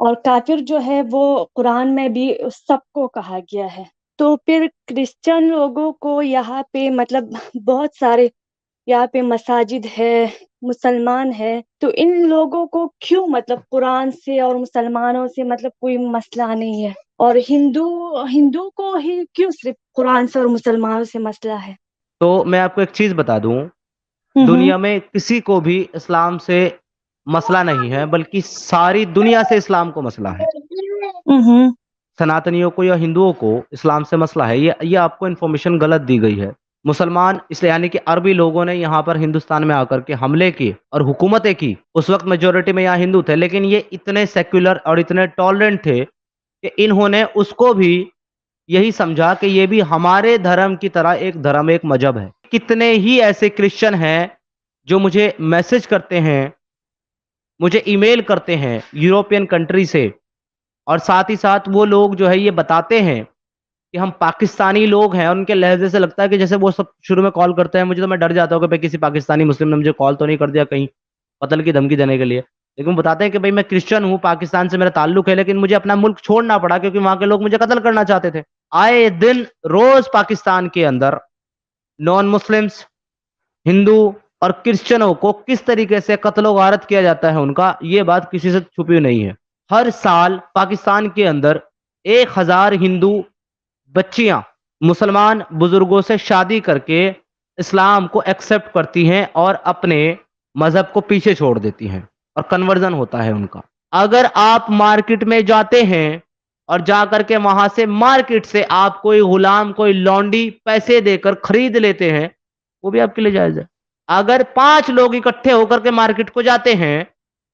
اور کافر جو ہے وہ قرآن میں بھی سب کو کہا گیا ہے. تو پھر کرسچن لوگوں کو یہاں پہ مطلب بہت سارے یہاں پہ مساجد ہے، مسلمان ہے، تو ان لوگوں کو کیوں مطلب قرآن سے اور مسلمانوں سے مطلب کوئی مسئلہ نہیں ہے، اور ہندو کو ہی کیوں صرف قرآن سے اور مسلمانوں سے مسئلہ ہے؟ تو میں آپ کو ایک چیز بتا دوں، ہوں دنیا میں کسی کو بھی اسلام سے مسئلہ نہیں ہے، بلکہ ساری دنیا سے اسلام کو مسئلہ ہے. ہوں سناتنیوں کو یا ہندوؤں کو اسلام سے مسئلہ ہے. یہ آپ کو انفارمیشن غلط دی گئی ہے. مسلمان اس لیے یعنی کہ عربی لوگوں نے یہاں پر ہندوستان میں آ کر کے حملے کیے اور حکومتیں کی. اس وقت میجورٹی میں یہاں ہندو تھے، لیکن یہ اتنے سیکولر اور اتنے ٹالرنٹ تھے کہ انہوں نے اس کو بھی یہی سمجھا کہ یہ بھی ہمارے دھرم کی طرح ایک دھرم، ایک مذہب ہے. کتنے ہی ایسے کرسچن ہیں جو مجھے میسج کرتے ہیں، مجھے ای میل کرتے ہیں یوروپین کنٹری سے، اور ساتھ ہی ساتھ وہ لوگ جو ہے یہ بتاتے ہیں کہ ہم پاکستانی لوگ ہیں، اور ان کے لہجے سے لگتا ہے کہ جیسے وہ سب شروع میں کال کرتے ہیں. مجھے تو میں ڈر جاتا ہوں کہ بھائی کسی پاکستانی مسلم نے مجھے کال تو نہیں کر دیا کہیں قتل کی دھمکی دینے کے لیے. لیکن وہ بتاتے ہیں کہ بھائی میں کرسچن ہوں، پاکستان سے میرا تعلق ہے، لیکن مجھے اپنا ملک چھوڑنا پڑا کیونکہ وہاں کے لوگ مجھے قتل کرنا چاہتے تھے. آئے دن روز پاکستان کے اندر نان مسلمز، ہندو اور کرسچنوں کو کس طریقے سے قتل و غارت کیا جاتا ہے ان کا، یہ بات کسی سے چھپی نہیں ہے. ہر سال پاکستان کے اندر 1000 ہندو بچیاں مسلمان بزرگوں سے شادی کر کے اسلام کو ایکسپٹ کرتی ہیں اور اپنے مذہب کو پیچھے چھوڑ دیتی ہیں، اور کنورژن ہوتا ہے ان کا. اگر آپ مارکیٹ میں جاتے ہیں اور جا کر کے وہاں سے مارکیٹ سے آپ کوئی غلام، کوئی لونڈی پیسے دے کر خرید لیتے ہیں، وہ بھی آپ کے لیے جائز ہے. اگر 5 لوگ اکٹھے ہو کر کے مارکیٹ کو جاتے ہیں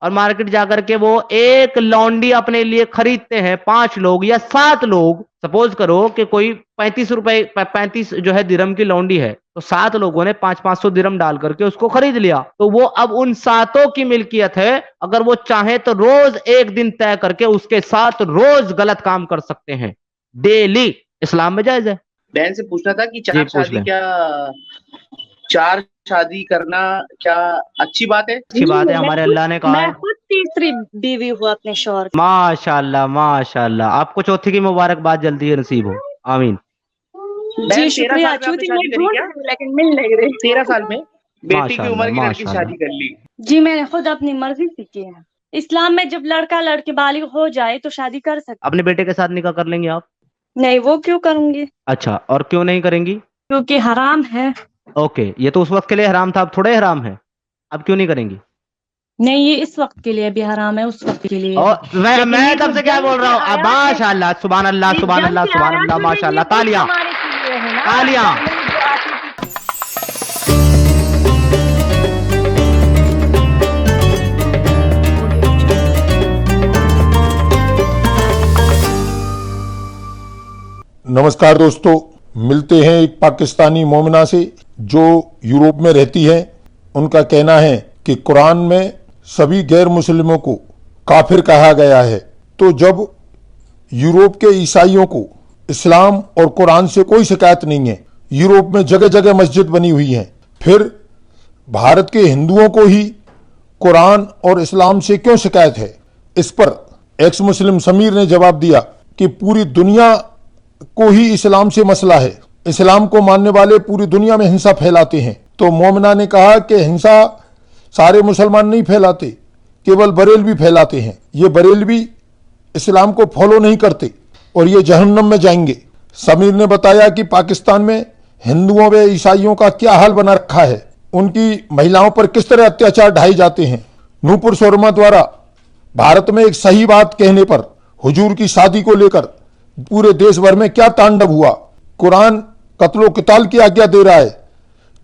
اور مارکیٹ جا کر کے وہ ایک لونڈی اپنے لیے خریدتے ہیں، 5 لوگ یا 7 لوگ، سپوز کرو کہ کوئی 35 جو ہے درم کی لونڈی ہے، تو 7 لوگوں نے 500 درم ڈال کر کے اس کو خرید لیا، تو وہ اب ان 7 کی ملکیت ہے. اگر وہ چاہیں تو روز ایک دن طے کر کے اس کے ساتھ روز غلط کام کر سکتے ہیں، ڈیلی. اسلام میں جائز ہے. بہن سے پوچھنا تھا کہ جی پوچھ لیں. چار شادی کرنا کیا اچھی بات ہے؟ اچھی بات ہے، ہمارے اللہ نے کہا میں ہے. خود تیسری بیوی ہوں اپنے شوہر کی. ماشاء اللہ ماشاء اللہ، آپ کو چوتھی کی مبارکباد جلدی نصیب ہو، آمین. جی بہن 13 شکریہ. سال میں آپ نے چوتھی میں شادی کری ڈھونڈ کیا؟ رہی ہوں لیکن مل نہیں رہی. 13 سال میں بیٹی ماشاء کی اللہ عمر کی لڑکی ماشاء اللہ. شادی کر لی؟ جی میں نے خود اپنی مرضی سے کی ہے. اسلام میں جب لڑکا لڑکی بالغ ہو جائے تو شادی کر سکتے. اپنے بیٹے کے ساتھ نکاح کر لیں گے آپ؟ نہیں، وہ کیوں کروں گی؟ اچھا، اور کیوں نہیں کریں گی؟ کیونکہ حرام ہے. اوکے، یہ تو اس وقت کے لیے حرام تھا، اب تھوڑے حرام ہے. اب کیوں نہیں کریں گی؟ نہیں، یہ اس وقت کے لیے بھی حرام ہے، اس وقت کے لیے اور بھی. لیکن میں یہ جو تب سے کیا جنگ بول کی رہا ہوں، آیات ہے، ماشاء اللہ سبحان اللہ یہ سبحان جنگ اللہ کی سبحان اللہ آیات جو ہے ماشاء اللہ. یہ بھی تالیاں زمانے کے لیے ہے نا. تالیاں. پہلے جو آتی تھی. نمسکار دوستو، ملتے ہیں ایک پاکستانی مومنہ سے جو یورپ میں رہتی ہے. ان کا کہنا ہے کہ قرآن میں سبھی غیر مسلموں کو کافر کہا گیا ہے. تو جب یورپ کے عیسائیوں کو اسلام اور قرآن سے کوئی شکایت نہیں ہے، یورپ میں جگہ جگہ مسجد بنی ہوئی ہیں، پھر بھارت کے ہندوؤں کو ہی قرآن اور اسلام سے کیوں شکایت ہے؟ اس پر ایکس مسلم سمیر نے جواب دیا کہ پوری دنیا کو ہی اسلام سے مسئلہ ہے. اسلام کو ماننے والے پوری دنیا میں ہنسا پھیلاتے ہیں. تو مومنہ نے کہا کہ ہنسا سارے مسلمان نہیں پھیلاتے، کیول بریلوی پھیلاتے ہیں. یہ بریلوی اسلام کو فالو نہیں کرتے اور یہ جہنم میں جائیں گے. سمیر نے بتایا کہ پاکستان میں ہندوؤں و عیسائیوں کا کیا حال بنا رکھا ہے، ان کی مہیلاؤں پر کس طرح اتیاچار ڈھائے جاتے ہیں. نوپور شورما دوارا بھارت میں ایک صحیح بات کہنے پر حضور کی شادی کو لے کر پورے دیش بھر میں کیا تانڈو ہوا. قرآن قتل و قتال کی آگیا دے رہا ہے.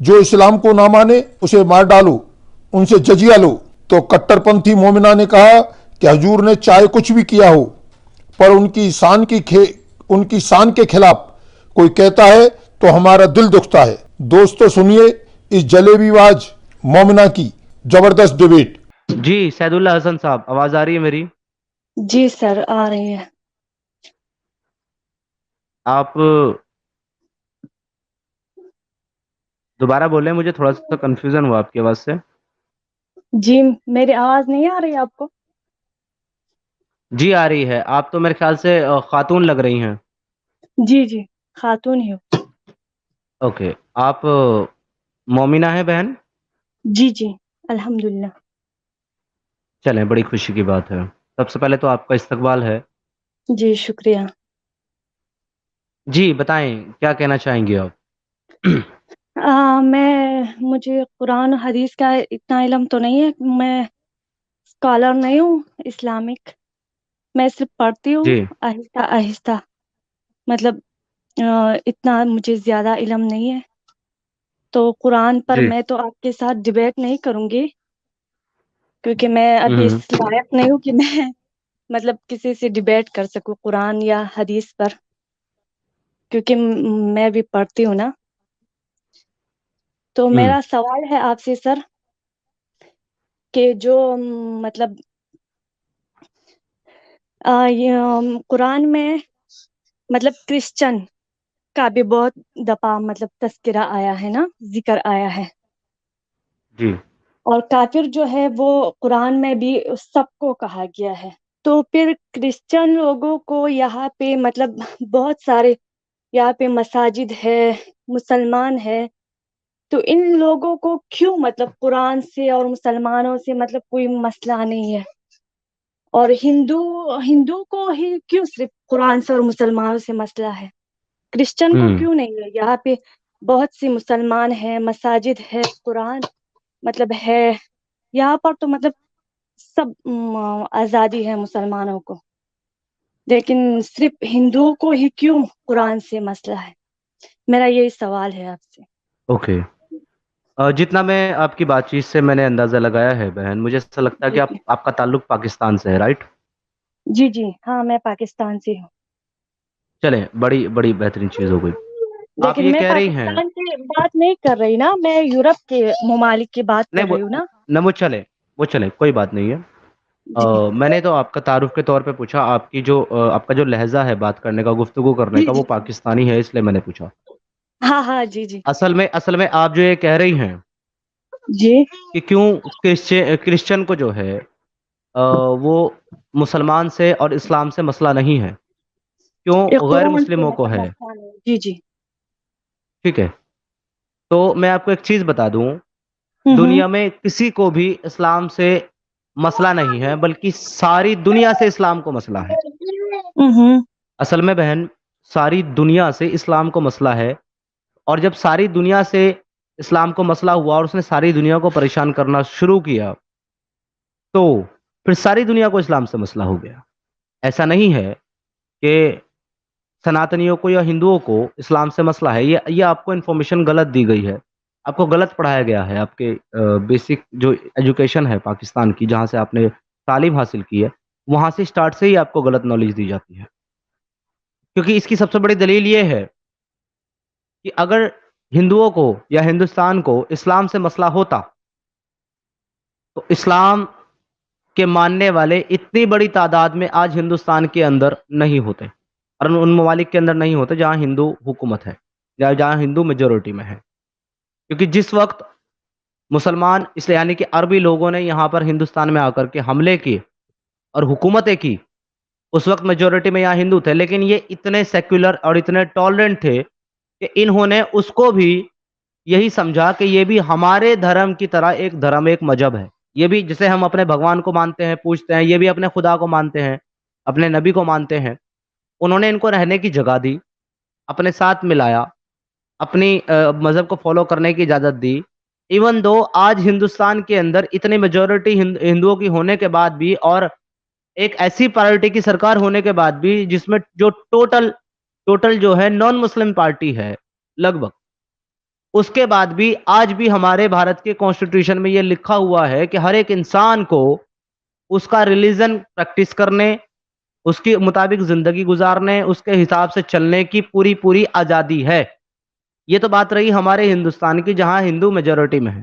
جو اسلام کو نہ مانے اسے مار ڈالو، ان سے جزیہ لو. تو کٹر پنتھی مومنہ نے کہا کہ حضور نے چاہے کچھ بھی کیا ہو، پر ان کی شان کے خلاف کوئی کہتا ہے تو ہمارا دل دکھتا ہے. دوستو سنیے اس جلیبی باز مومنہ کی زبردست ڈیبیٹ. جی سید اللہ حسن صاحب، آواز آ رہی ہے میری؟ جی سر آ رہی ہے. آپ دوبارہ بولیں، مجھے تھوڑا سا کنفیوژن ہوا آپ کی آواز سے. جی میری آواز نہیں آ رہی آپ کو؟ جی آ رہی ہے. آپ تو میرے خیال سے خاتون لگ رہی ہیں. جی جی، خاتون ہی ہوں. اوکے. آپ مومنہ ہیں بہن؟ جی جی، الحمدللہ. چلیں، بڑی خوشی کی بات ہے. سب سے پہلے تو آپ کا استقبال ہے. جی شکریہ. جی بتائیں، کیا کہنا چاہیں گے آپ؟ مجھے قرآن و حدیث کا اتنا علم تو نہیں ہے. میں اسکالر نہیں ہوں اسلامک. میں صرف پڑھتی ہوں جی آہستہ آہستہ. مطلب اتنا مجھے زیادہ علم نہیں ہے. تو قرآن پر جی. میں تو آپ کے ساتھ ڈبیٹ نہیں کروں گی، کیونکہ میں ابھی اس ہوں. لائق نہیں ہوں کہ میں مطلب کسی سے ڈبیٹ کر سکوں قرآن یا حدیث پر، کیونکہ میں بھی پڑھتی ہوں نا. تو ہوں. میرا سوال ہے آپ سے سر، کہ جو مطلب یہ قرآن میں مطلب کرسچن کا بھی بہت دفعہ مطلب تذکرہ آیا ہے نا، ذکر آیا ہے. جی. اور کافر جو ہے وہ قرآن میں بھی سب کو کہا گیا ہے. تو پھر کرسچن لوگوں کو یہاں پہ مطلب بہت سارے یہاں پہ مساجد ہے، مسلمان ہے، تو ان لوگوں کو کیوں مطلب قرآن سے اور مسلمانوں سے مطلب کوئی مسئلہ نہیں ہے، اور ہندو کو ہی کیوں صرف قرآن سے اور مسلمانوں سے مسئلہ ہے؟ کرسچن کو ہوں. کیوں نہیں ہے؟ یہاں پہ بہت سی مسلمان ہیں، مساجد ہے، قرآن مطلب ہے یہاں پر. تو مطلب سب آزادی ہے مسلمانوں کو، لیکن صرف ہندوؤں کو ہی کیوں قرآن سے مسئلہ ہے؟ میرا یہی سوال ہے آپ سے. اوکے. جتنا میں آپ کی بات چیت سے میں نے اندازہ لگایا ہے بہن، مجھے ایسا لگتا ہے جی کہ جی آپ کا تعلق پاکستان سے ہے، رائٹ؟ جی جی، ہاں میں پاکستان سے ہوں. چلیں، بڑی بڑی بہترین چیز ہو گئی. آپ لیکن یہ میں کہہ رہی ہیں. پاکستان کی بات نہیں کر رہی نا، میں یورپ کے ممالک کی بات نہیں کر رہی ہوں نا. نہ، وہ چلے کوئی بات نہیں ہے. جی میں نے تو آپ کا تعارف کے طور پہ پوچھا. آپ کا جو لہجہ ہے بات کرنے کا، گفتگو کرنے جی کا، وہ جی پاکستانی ہے، اس لیے میں نے پوچھا. ہاں ہاں جی جی اصل میں آپ جو یہ کہہ رہی ہیں جی. کہ کیوں کرسچن کو جو ہے وہ مسلمان سے اور اسلام سے مسئلہ نہیں ہے، یہ کیوں غیر قرآن سے مسلموں کو مطلب ہے. مسئلہ نہیں. جی جی. ٹھیک ہے. تو میں آپ کو ایک چیز بتا دوں. ہوں دنیا میں کسی کو بھی اسلام سے مسئلہ نہیں ہے، بلکہ ساری دنیا سے اسلام کو مسئلہ ہے. ہوں اصل میں بہن، ساری دنیا سے اسلام کو مسئلہ ہے. اور جب ساری دنیا سے اسلام کو مسئلہ ہوا اور اس نے ساری دنیا کو پریشان کرنا شروع کیا، تو پھر ساری دنیا کو اسلام سے مسئلہ ہو گیا. ایسا نہیں ہے کہ سناتنیوں کو یا ہندوؤں کو اسلام سے مسئلہ ہے. یہ آپ کو انفارمیشن غلط دی گئی ہے. آپ کو غلط پڑھایا گیا ہے. آپ کے بیسک جو ایجوکیشن ہے پاکستان کی، جہاں سے آپ نے تعلیم حاصل کی ہے، وہاں سے اسٹارٹ سے ہی آپ کو غلط نالج دی جاتی ہے. کیونکہ اس کی سب سے بڑی دلیل یہ ہے کہ اگر ہندوؤں کو یا ہندوستان کو اسلام سے مسئلہ ہوتا تو اسلام کے ماننے والے اتنی بڑی تعداد میں آج ہندوستان کے اندر نہیں ہوتے، اور ان ممالک کے اندر نہیں ہوتے جہاں ہندو حکومت ہے یا جہاں ہندو میجورٹی میں ہے. کیونکہ جس وقت مسلمان یعنی کہ عربی لوگوں نے یہاں پر ہندوستان میں آ کر کے حملے کیے اور حکومتیں کی، اس وقت میجورٹی میں یہاں ہندو تھے. لیکن یہ اتنے سیکولر اور اتنے ٹالرنٹ تھے کہ انہوں نے اس کو بھی یہی سمجھا کہ یہ بھی ہمارے دھرم کی طرح ایک دھرم، ایک مذہب ہے. یہ بھی جسے ہم اپنے بھگوان کو مانتے ہیں، پوجتے ہیں، یہ بھی اپنے خدا کو مانتے ہیں، اپنے نبی کو مانتے ہیں. انہوں نے ان کو رہنے کی جگہ دی، اپنے ساتھ ملایا، اپنی مذہب کو فالو کرنے کی اجازت دی. ایون دو آج ہندوستان کے اندر اتنی میجورٹی ہندوؤں کی ہونے کے بعد بھی، اور ایک ایسی پارٹی کی سرکار ہونے کے بعد بھی جس میں جو ٹوٹل جو ہے نان مسلم پارٹی ہے لگ بھگ، اس کے بعد بھی آج بھی ہمارے بھارت کے کانسٹیٹیوشن میں یہ لکھا ہوا ہے کہ ہر ایک انسان کو اس کا ریلیجن پریکٹس کرنے، اس کے مطابق زندگی گزارنے، اس کے حساب سے چلنے کی پوری آزادی ہے. یہ تو بات رہی ہمارے ہندوستان کی، جہاں ہندو میجورٹی میں ہے.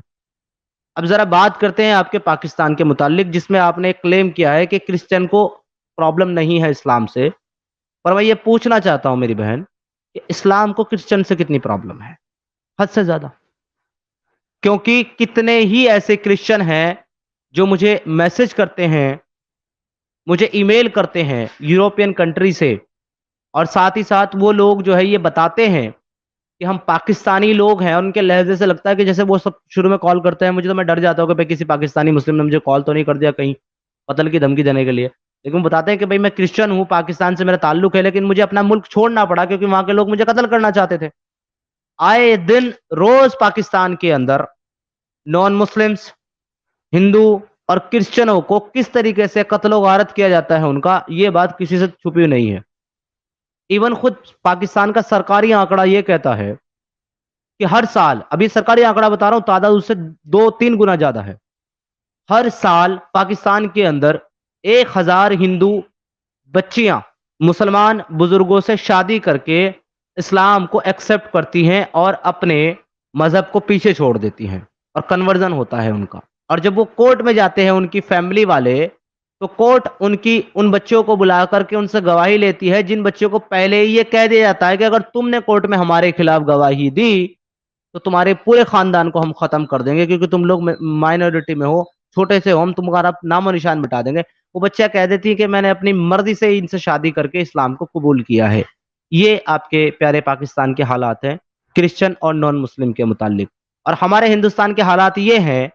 اب ذرا بات کرتے ہیں آپ کے پاکستان کے متعلق، جس میں آپ نے کلیم کیا ہے کہ کرسچن کو پرابلم نہیں ہے اسلام سے. پر میں یہ پوچھنا چاہتا ہوں میری بہن کہ اسلام کو کرسچن سے کتنی پرابلم ہے؟ حد سے زیادہ. کیونکہ کتنے ہی ایسے کرسچن ہیں جو مجھے میسج کرتے ہیں، مجھے ای میل کرتے ہیں یوروپین کنٹری سے، اور ساتھ ہی ساتھ وہ لوگ جو ہے یہ بتاتے ہیں کہ ہم پاکستانی لوگ ہیں، اور ان کے لہجے سے لگتا ہے کہ جیسے وہ سب شروع میں کال کرتے ہیں، مجھے تو میں ڈر جاتا ہوں کہ بھائی کسی پاکستانی مسلم نے مجھے کال تو نہیں کر دیا کہیں قتل کی دھمکی دینے کے لیے. لیکن وہ بتاتے ہیں کہ بھائی میں کرسچن ہوں، پاکستان سے میرا تعلق ہے، لیکن مجھے اپنا ملک چھوڑنا پڑا کیونکہ وہاں کے لوگ مجھے قتل کرنا چاہتے تھے. آئے دن روز پاکستان کے اندر نان مسلمس، ہندو اور کرسچنوں کو کس طریقے سے قتل و غارت کیا جاتا ہے ان کا، یہ بات کسی سے چھپی نہیں ہے. ایون خود پاکستان کا سرکاری آنکڑا یہ کہتا ہے کہ ہر سال، ابھی سرکاری آنکڑا بتا رہا ہوں، تعداد اس سے 2-3 گنا زیادہ ہے، ہر سال پاکستان کے اندر 1000 ہندو بچیاں مسلمان بزرگوں سے شادی کر کے اسلام کو ایکسپٹ کرتی ہیں اور اپنے مذہب کو پیچھے چھوڑ دیتی ہیں، اور کنورژن ہوتا ہے ان کا. اور جب وہ کورٹ میں جاتے ہیں ان کی فیملی والے، تو کورٹ ان بچوں کو بلا کر کے ان سے گواہی لیتی ہے، جن بچوں کو پہلے ہی یہ کہہ دیا جاتا ہے کہ اگر تم نے کورٹ میں ہمارے خلاف گواہی دی تو تمہارے پورے خاندان کو ہم ختم کر دیں گے، کیونکہ تم لوگ مائنورٹی میں ہو، چھوٹے سے ہو، ہم تمہارا نام و نشان مٹا دیں گے. وہ بچہ کہہ دیتی ہے کہ میں نے اپنی مرضی سے ان سے شادی کر کے اسلام کو قبول کیا ہے. یہ آپ کے پیارے پاکستان کے حالات ہیں کرسچن اور نان مسلم کے متعلق. اور ہمارے ہندوستان کے حالات یہ ہیں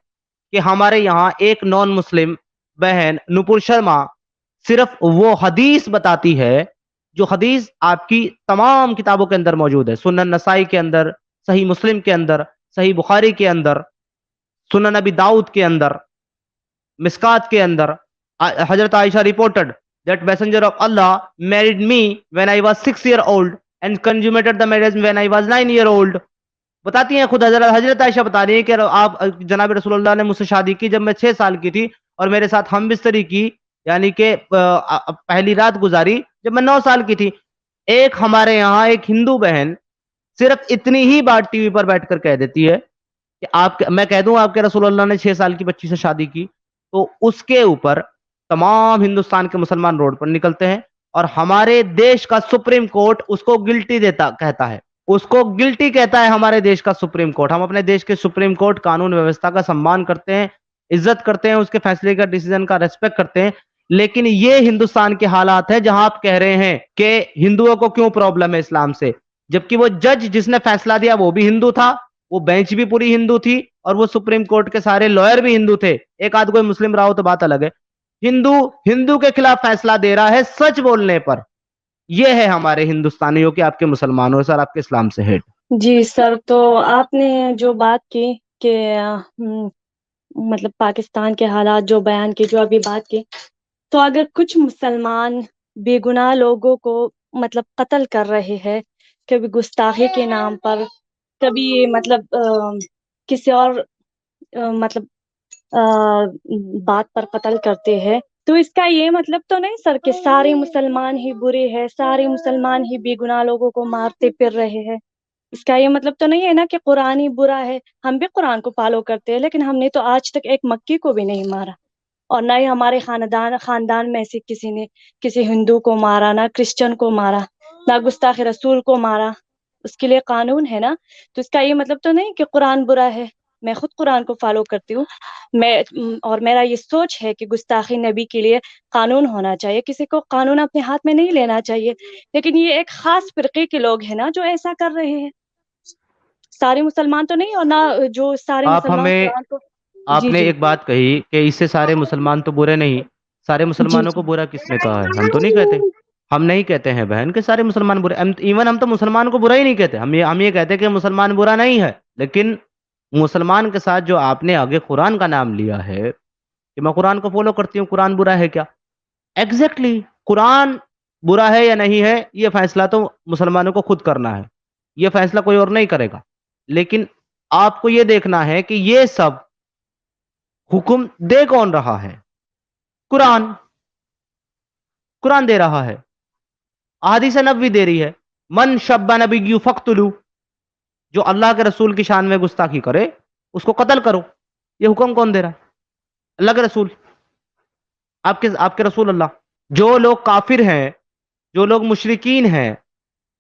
کہ ہمارے یہاں ایک نان مسلم بہن نپور شرما صرف وہ حدیث بتاتی ہے جو حدیث آپ کی تمام کتابوں کے اندر موجود ہے، سنن نسائی کے اندر، صحیح مسلم کے اندر، صحیح بخاری کے اندر، سنن نبی داؤد کے اندر، مسکات کے اندر. حضرت عائشہ reported that messenger of Allah married me when I was 6 year old and consummated the marriage when I was 9 year old. بتاتی ہیں خود حضرت عائشہ بتا رہی ہے کہ آپ جناب رسول اللہ نے مجھ سے شادی کی جب میں 6 سال کی تھی، اور میرے ساتھ ہم بستری کی، یعنی کہ پہلی رات گزاری جب میں 9 سال کی تھی. ایک ہمارے یہاں ایک ہندو بہن صرف اتنی ہی بات ٹی وی پر بیٹھ کر کہہ دیتی ہے کہ میں کہہ دوں آپ کے رسول اللہ نے 6 سال کی بچی سے شادی کی، تو اس کے اوپر تمام ہندوستان کے مسلمان روڈ پر نکلتے ہیں، اور ہمارے دیش کا سپریم کورٹ اس کو گلٹی کہتا ہے، اس کو گلٹی کہتا ہے ہمارے دیش کا سپریم کورٹ. ہم اپنے دیش کے سپریم کورٹ قانون ویوستھا کا سمان کرتے ہیں، عزت کرتے ہیں، اس کے فیصلے کا ڈیسیژن کا ریسپیکٹ کرتے ہیں. لیکن یہ ہندوستان کے حالات ہیں جہاں آپ کہہ رہے ہیں کہ ہندوؤں کو کیوں پرابلم ہے اسلام سے، جبکہ وہ جج جس نے فیصلہ دیا وہ بھی ہندو تھا، وہ بینچ بھی پوری ہندو تھی، اور وہ سپریم کورٹ کے سارے لائر بھی ہندو تھے. ایک آدھ کوئی مسلم رہا ہو تو بات الگ ہے. ہندو کے خلاف فیصلہ دے رہا ہے سچ بولنے پر. یہ ہے ہمارے ہندوستانیوں کے، آپ کے مسلمانوں سر، آپ کے اسلام سے ہیٹ. جی سر، تو آپ نے جو بات کی کہ مطلب پاکستان کے حالات جو بیان کی، جو ابھی بات کی، تو اگر کچھ مسلمان بے گناہ لوگوں کو مطلب قتل کر رہے ہیں، کبھی گستاخی کے نام پر، کبھی مطلب کسی اور مطلب بات پر قتل کرتے ہیں، تو اس کا یہ مطلب تو نہیں سر کہ سارے مسلمان ہی برے ہیں، سارے مسلمان ہی بے گناہ لوگوں کو مارتے پھر رہے ہیں؟ اس کا یہ مطلب تو نہیں ہے نا کہ قرآن ہی برا ہے. ہم بھی قرآن کو فالو کرتے ہیں، لیکن ہم نے تو آج تک ایک مکی کو بھی نہیں مارا، اور نہ ہی ہمارے خاندان میں سے کسی نے کسی ہندو کو مارا، نہ کرسچن کو مارا، نہ گستاخ رسول کو مارا. اس کے لیے قانون ہے نا. تو اس کا یہ مطلب تو نہیں کہ قرآن برا ہے. میں خود قرآن کو فالو کرتی ہوں، اور میرا یہ سوچ ہے کہ گستاخی نبی کے لیے قانون ہونا چاہیے، کسی کو قانون اپنے ہاتھ میں نہیں لینا چاہیے. لیکن یہ ایک خاص فرقے کے لوگ ہیں نا جو ایسا کر رہے ہیں، سارے مسلمان تو نہیں، اور نہ جو سارے آپ مسلمان ہمیں قرآن کو. آپ جی نے جی ایک بات کہی کہ اس سے سارے مسلمان تو برے نہیں. سارے جی مسلمانوں کو برا کس نے کہا ہے؟ ہم تو نہیں کہتے. ہم نہیں کہتے ہیں بہن کہ سارے مسلمان برے. ایون ہم تو مسلمان کو برا ہی نہیں کہتے. ہم یہ کہتے ہیں کہ مسلمان برا نہیں ہے. لیکن مسلمان کے ساتھ جو آپ نے آگے قرآن کا نام لیا ہے کہ میں قرآن کو فالو کرتی ہوں، قرآن برا ہے کیا؟ ایگزیکٹلی قرآن برا ہے یا نہیں ہے یہ فیصلہ تو مسلمانوں کو خود کرنا ہے. یہ فیصلہ کوئی اور نہیں کرے گا. لیکن آپ کو یہ دیکھنا ہے کہ یہ سب حکم دے کون رہا ہے؟ قرآن. قرآن دے رہا ہے، احادیث نبوی دے رہی ہے. من شب نبی فقتلو، جو اللہ کے رسول کی شان میں گستاخی کرے اس کو قتل کرو. یہ حکم کون دے رہا ہے؟ اللہ کے رسول، آپ کے رسول اللہ. جو لوگ کافر ہیں، جو لوگ مشرکین ہیں،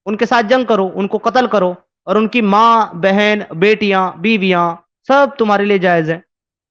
ان کے ساتھ جنگ کرو، ان کو قتل کرو، اور ان کی ماں، بہن، بیٹیاں، بیویاں سب تمہارے لیے جائز ہیں.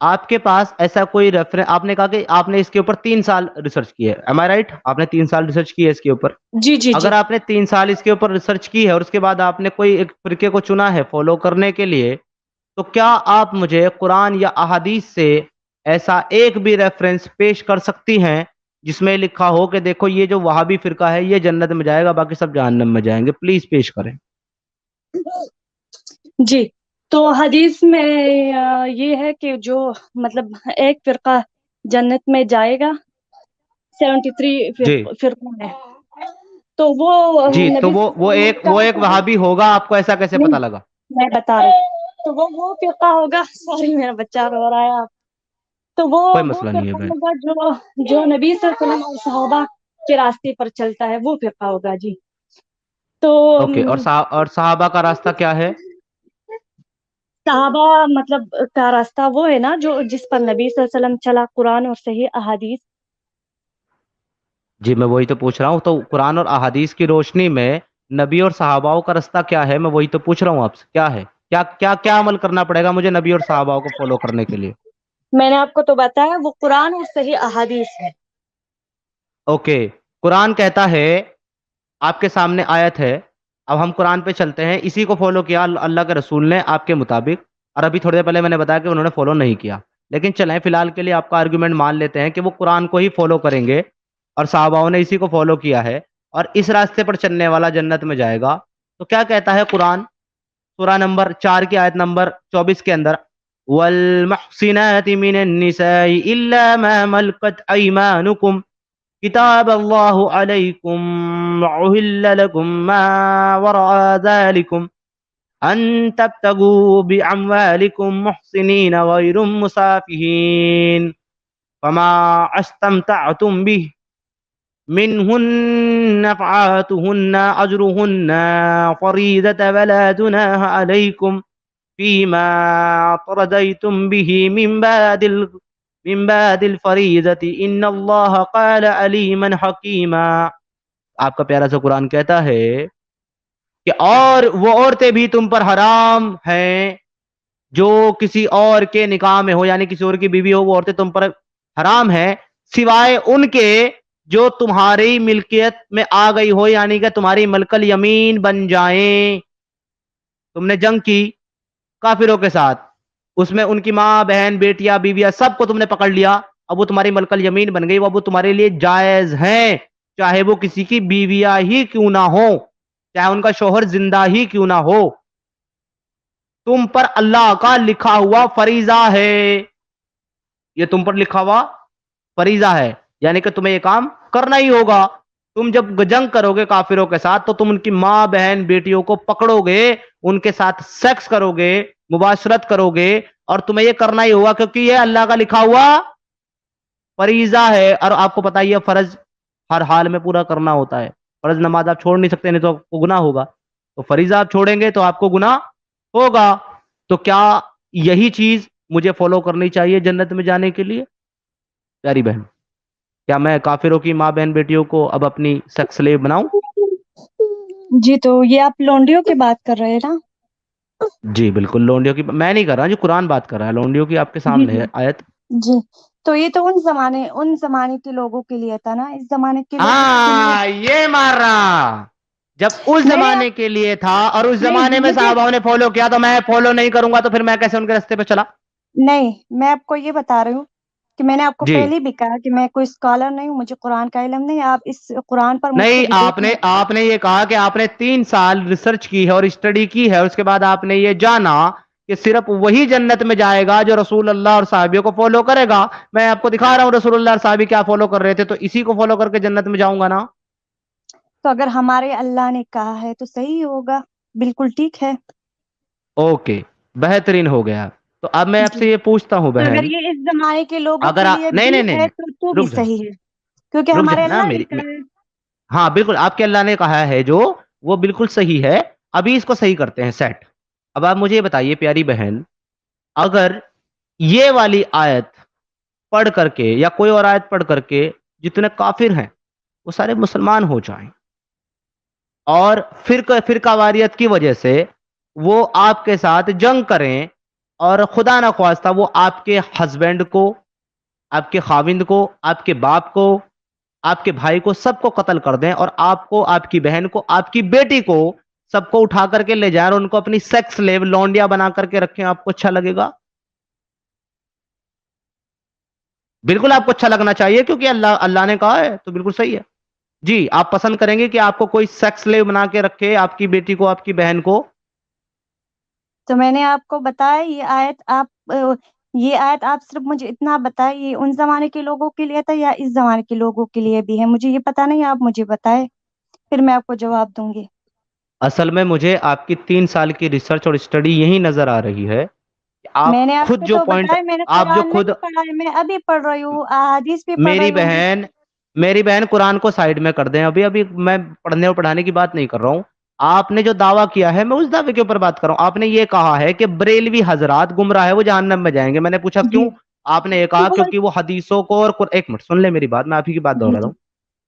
آپ کے پاس ایسا کوئی ریفرنس؟ آپ نے کہا کہ آپ نے اس کے اوپر 3 سال ریسرچ کی ہے، ایم آئی رائٹ؟ آپ نے 3 سال ریسرچ کی ہے اس کے اوپر. جی جی جی. اگر آپ نے 3 سال اس کے اوپر ریسرچ کی ہے اور اس کے بعد آپ نے کوئی ایک فرقے کو چنا ہے فالو کرنے کے لیے، تو کیا آپ مجھے قرآن یا احادیث سے ایسا ایک بھی ریفرنس پیش کر سکتی ہیں جس میں لکھا ہو کہ دیکھو یہ جو وہابی فرقہ ہے یہ جنت میں جائے گا، باقی سب جہنم میں جائیں گے؟ پلیز پیش کریں. جی، تو حدیث میں یہ ہے کہ جو مطلب ایک فرقہ جنت میں جائے گا، 73 جی فرقوں میں، تو وہ جی، تو نبی صلی وہ اللہ علیہ ایک وہ ایک وسلم کا، وہابی ہوگا، آپ کو ایسا کیسے نہیں پتا لگا؟ میں بتا رہی ہوں، تو وہ فرقہ ہوگا، سوری میرا بچہ رو رہا ہے آپ، تو کوئی وہ مسئلہ نہیں ہے فرقہ بہن. ہوگا جو نبی صلی اللہ علیہ وسلم اور صحابہ کے راستے پر چلتا ہے، وہ فرقہ ہوگا. جی، تو اوکے، اور صحابہ کا راستہ کیا ہے؟ صحابہ مطلب کا راستہ وہ ہے نا جو جس پر نبی صلی اللہ علیہ وسلم چلا، قرآن اور صحیح احادیث. جی میں وہی تو پوچھ رہا ہوں، تو قرآن اور احادیث کی روشنی میں نبی اور صحاباؤں کا راستہ کیا ہے؟ میں وہی تو پوچھ رہا ہوں آپ سے، کیا ہے؟ کیا کیا کیا عمل کرنا پڑے گا مجھے نبی اور صحاباؤں کو فالو کرنے کے لیے؟ میں نے آپ کو تو بتایا وہ قرآن اور صحیح احادیث ہے. اوکے، قرآن کہتا ہے، آپ کے سامنے آیت ہے، اب ہم قرآن پہ چلتے ہیں، اسی کو فالو کیا اللہ کے رسول نے آپ کے مطابق، اور ابھی تھوڑی دیر پہلے میں نے بتایا کہ انہوں نے فالو نہیں کیا. لیکن چلیں فی الحال کے لیے آپ کا آرگومنٹ مان لیتے ہیں کہ وہ قرآن کو ہی فالو کریں گے اور صحاباؤں نے اسی کو فالو کیا ہے اور اس راستے پر چلنے والا جنت میں جائے گا. تو کیا کہتا ہے قرآن سورہ نمبر 4 کی آیت نمبر 24 کے اندر؟ والمحصنات من النساء الا ما ملكت ايمانكم كتاب الله عليكم وأحل لكم ما وراء ذلكم أن تبتغوا بأموالكم محصنين غير مسافحين فما استمتعتم به منهن فآتوهن أجرهن فريضة ولا جناح عليكم فيما ترضيتم به من بعد الفریضۃ ان اللہ قال علیما حکیما. آپ کا پیارا سا قرآن کہتا ہے کہ اور وہ عورتیں بھی تم پر حرام ہیں جو کسی اور کے نکاح میں ہو، یعنی کسی اور کی بیوی ہو، وہ عورتیں تم پر حرام ہیں سوائے ان کے جو تمہاری ملکیت میں آ گئی ہو، یعنی کہ تمہاری ملک الیمین بن جائیں. تم نے جنگ کی کافروں کے ساتھ، اس میں ان کی ماں بہن بیٹیاں بیویاں سب کو تم نے پکڑ لیا، اب وہ تمہاری ملک الیمین بن گئی، وہ اب وہ تمہارے لیے جائز ہیں، چاہے وہ کسی کی بیویاں ہی کیوں نہ ہو، چاہے ان کا شوہر زندہ ہی کیوں نہ ہو. تم پر اللہ کا لکھا ہوا فریضہ ہے، یہ تم پر لکھا ہوا فریضہ ہے، یعنی کہ تمہیں یہ کام کرنا ہی ہوگا. تم جب جنگ کرو گے کافروں کے ساتھ تو تم ان کی ماں بہن بیٹیوں کو پکڑو گے، ان کے ساتھ سیکس کرو گے، مباشرت کرو گے، اور تمہیں یہ کرنا ہی ہوگا کیونکہ یہ اللہ کا لکھا ہوا فریضہ ہے. اور آپ کو پتا ہی ہے فرض ہر حال میں پورا کرنا ہوتا ہے، فرض نماز آپ چھوڑ نہیں سکتے نہیں تو آپ کو گناہ ہوگا، تو فریضہ آپ چھوڑیں گے تو آپ کو گناہ ہوگا. تو کیا یہی چیز مجھے فالو کرنی چاہیے جنت میں جانے کے لیے؟ پیاری بہن، کیا میں کافروں کی ماں بہن بیٹیوں کو اب اپنی سیکس سلیو بناؤں؟ جی، تو یہ آپ لونڈیوں کی بات کر رہے ہیں نا؟ جی بالکل، لونڈیوں کی میں نہیں کر رہا، جو قرآن بات کر رہا ہے، لونڈیوں کی آپ کے جی سامنے جی ہے آیت. جی، تو یہ تو ان زمانے کے لوگوں کے لیے تھا نا، اس زمانے کے لوگوں کے لیے ہاں یہ مار رہا، جب اس میں زمانے کے لیے تھا اور اس زمانے نہیں میں مجھے صحابہ نے فالو کیا تو میں فالو نہیں کروں گا، تو پھر میں کیسے ان کے راستے پہ چلا؟ نہیں، میں آپ کو یہ بتا رہی ہوں کہ میں نے آپ کو جی پہلے بھی کہا کہ میں کوئی اسکالر نہیں ہوں، مجھے قرآن کا علم نہیں. آپ اس قرآن پر مجھ سے نہیں، ڈبیٹ میں آپ نے یہ کہا کہ آپ نے 3 سال ریسرچ کی ہے اور اسٹڈی کی ہے، اس کے بعد آپ نے یہ جانا کہ صرف وہی جنت میں جائے گا جو رسول اللہ اور صحابیوں کو فالو کرے گا. میں آپ کو دکھا رہا ہوں رسول اللہ اور صحابی کیا فالو کر رہے تھے، تو اسی کو فالو کر کے جنت میں جاؤں گا نا. تو اگر ہمارے اللہ نے کہا ہے تو صحیح ہوگا، بالکل ٹھیک ہے. اوکے، بہترین ہو گیا. تو اب میں آپ جی، سے یہ پوچھتا ہوں تو اگر بہن، یہ اس زمانے کے لوگوں اگر کے لیے آپ نہیں بھی نہیں نہیں ہے نہیں تو بھی رک جائیں، صحیح ہے، کیونکہ رک ہمارے جائیں نا اللہ نے میری کہا ہے. ہاں بالکل، آپ کے اللہ نے کہا ہے جو وہ بالکل صحیح ہے. ابھی اس کو صحیح کرتے ہیں سیٹ. اب آپ مجھے یہ بتائیے پیاری بہن، اگر یہ والی آیت پڑھ کر کے یا کوئی اور آیت پڑھ کر کے جتنے کافر ہیں وہ سارے مسلمان ہو جائیں اور فرقہ واریت کی وجہ سے وہ آپ کے ساتھ جنگ کریں اور خدا نہ خواستہ وہ آپ کے ہسبینڈ کو، آپ کے خاوند کو، آپ کے باپ کو، آپ کے بھائی کو، سب کو قتل کر دیں، اور آپ کو، آپ کی بہن کو، آپ کی بیٹی کو، سب کو اٹھا کر کے لے جائیں اور ان کو اپنی سیکس لیو لونڈیا بنا کر کے رکھیں، آپ کو اچھا لگے گا؟ بالکل آپ کو اچھا لگنا چاہیے، کیونکہ اللہ نے کہا ہے تو بالکل صحیح ہے. جی آپ پسند کریں گے کہ آپ کو کوئی سیکس لیو بنا کے رکھے، آپ کی بیٹی کو، آپ کی بہن کو؟ تو میں نے آپ کو بتایا یہ آیت آپ صرف مجھے اتنا بتائیں، یہ ان زمانے کے لوگوں کے لیے تھا یا اس زمانے کے لوگوں کے لیے بھی ہے؟ مجھے یہ پتا نہیں، آپ مجھے بتائیں، پھر میں آپ کو جواب دوں گی. اصل میں مجھے آپ کی 3 سال کی ریسرچ اور اسٹڈی یہی نظر آ رہی ہے کہ آپ میں نے آپ خود کو جو تو پوائنٹ، بتایا، میں نے آپ جو قرآن خود، نہیں پڑھا ہے، میں ابھی پڑھ رہی ہوں، احادیث بھی پڑھ میری رہی ہوں. بہن میری بہن قرآن کو سائڈ میں کر دیں، ابھی میں پڑھنے اور پڑھانے کی بات نہیں کر رہا ہوں. آپ نے جو دعویٰ کیا ہے میں اس دعوے کے اوپر بات کر رہا ہوں. آپ نے یہ کہا ہے کہ بریلوی حضرات گمراہ ہے، وہ جہنم میں جائیں گے. میں نے پوچھا جی کیوں؟ آپ نے یہ کہا کیونکہ وہ حدیثوں کو اور ایک منٹ سن لے میری بات، میں آپ ہی کی بات جی دوہرا رہا جی ہوں.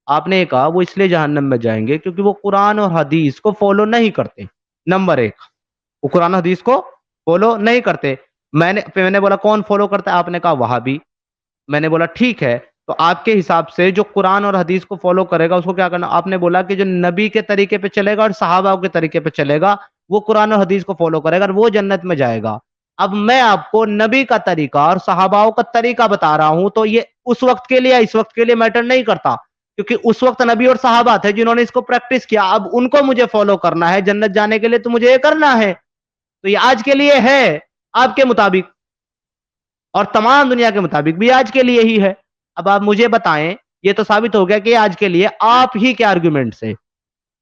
آپ نے یہ کہا وہ اس لیے جہنم میں جائیں گے کیونکہ وہ قرآن اور حدیث کو فالو نہیں کرتے. نمبر 1، وہ قرآن و حدیث کو فالو نہیں کرتے. میں نے بولا کون فالو کرتا ہے؟ آپ نے کہا وہابی. میں نے بولا ٹھیک ہے، تو آپ کے حساب سے جو قرآن اور حدیث کو فالو کرے گا اس کو کیا کرنا؟ آپ نے بولا کہ جو نبی کے طریقے پہ چلے گا اور صحابہ کے طریقے پہ چلے گا وہ قرآن اور حدیث کو فالو کرے گا اور وہ جنت میں جائے گا. اب میں آپ کو نبی کا طریقہ اور صحاباؤں کا طریقہ بتا رہا ہوں، تو یہ اس وقت کے لیے اس وقت کے لیے میٹر نہیں کرتا، کیونکہ اس وقت نبی اور صحابہ تھے جنہوں نے اس کو پریکٹس کیا. اب ان کو مجھے فالو کرنا ہے جنت جانے کے لیے، تو مجھے یہ کرنا ہے. تو یہ آج کے لیے ہے آپ کے مطابق، اور تمام دنیا کے مطابق بھی آج کے لیے ہی ہے. اب آپ مجھے بتائیں، یہ تو ثابت ہو گیا کہ آج کے لیے آپ ہی کے آرگومنٹ سے،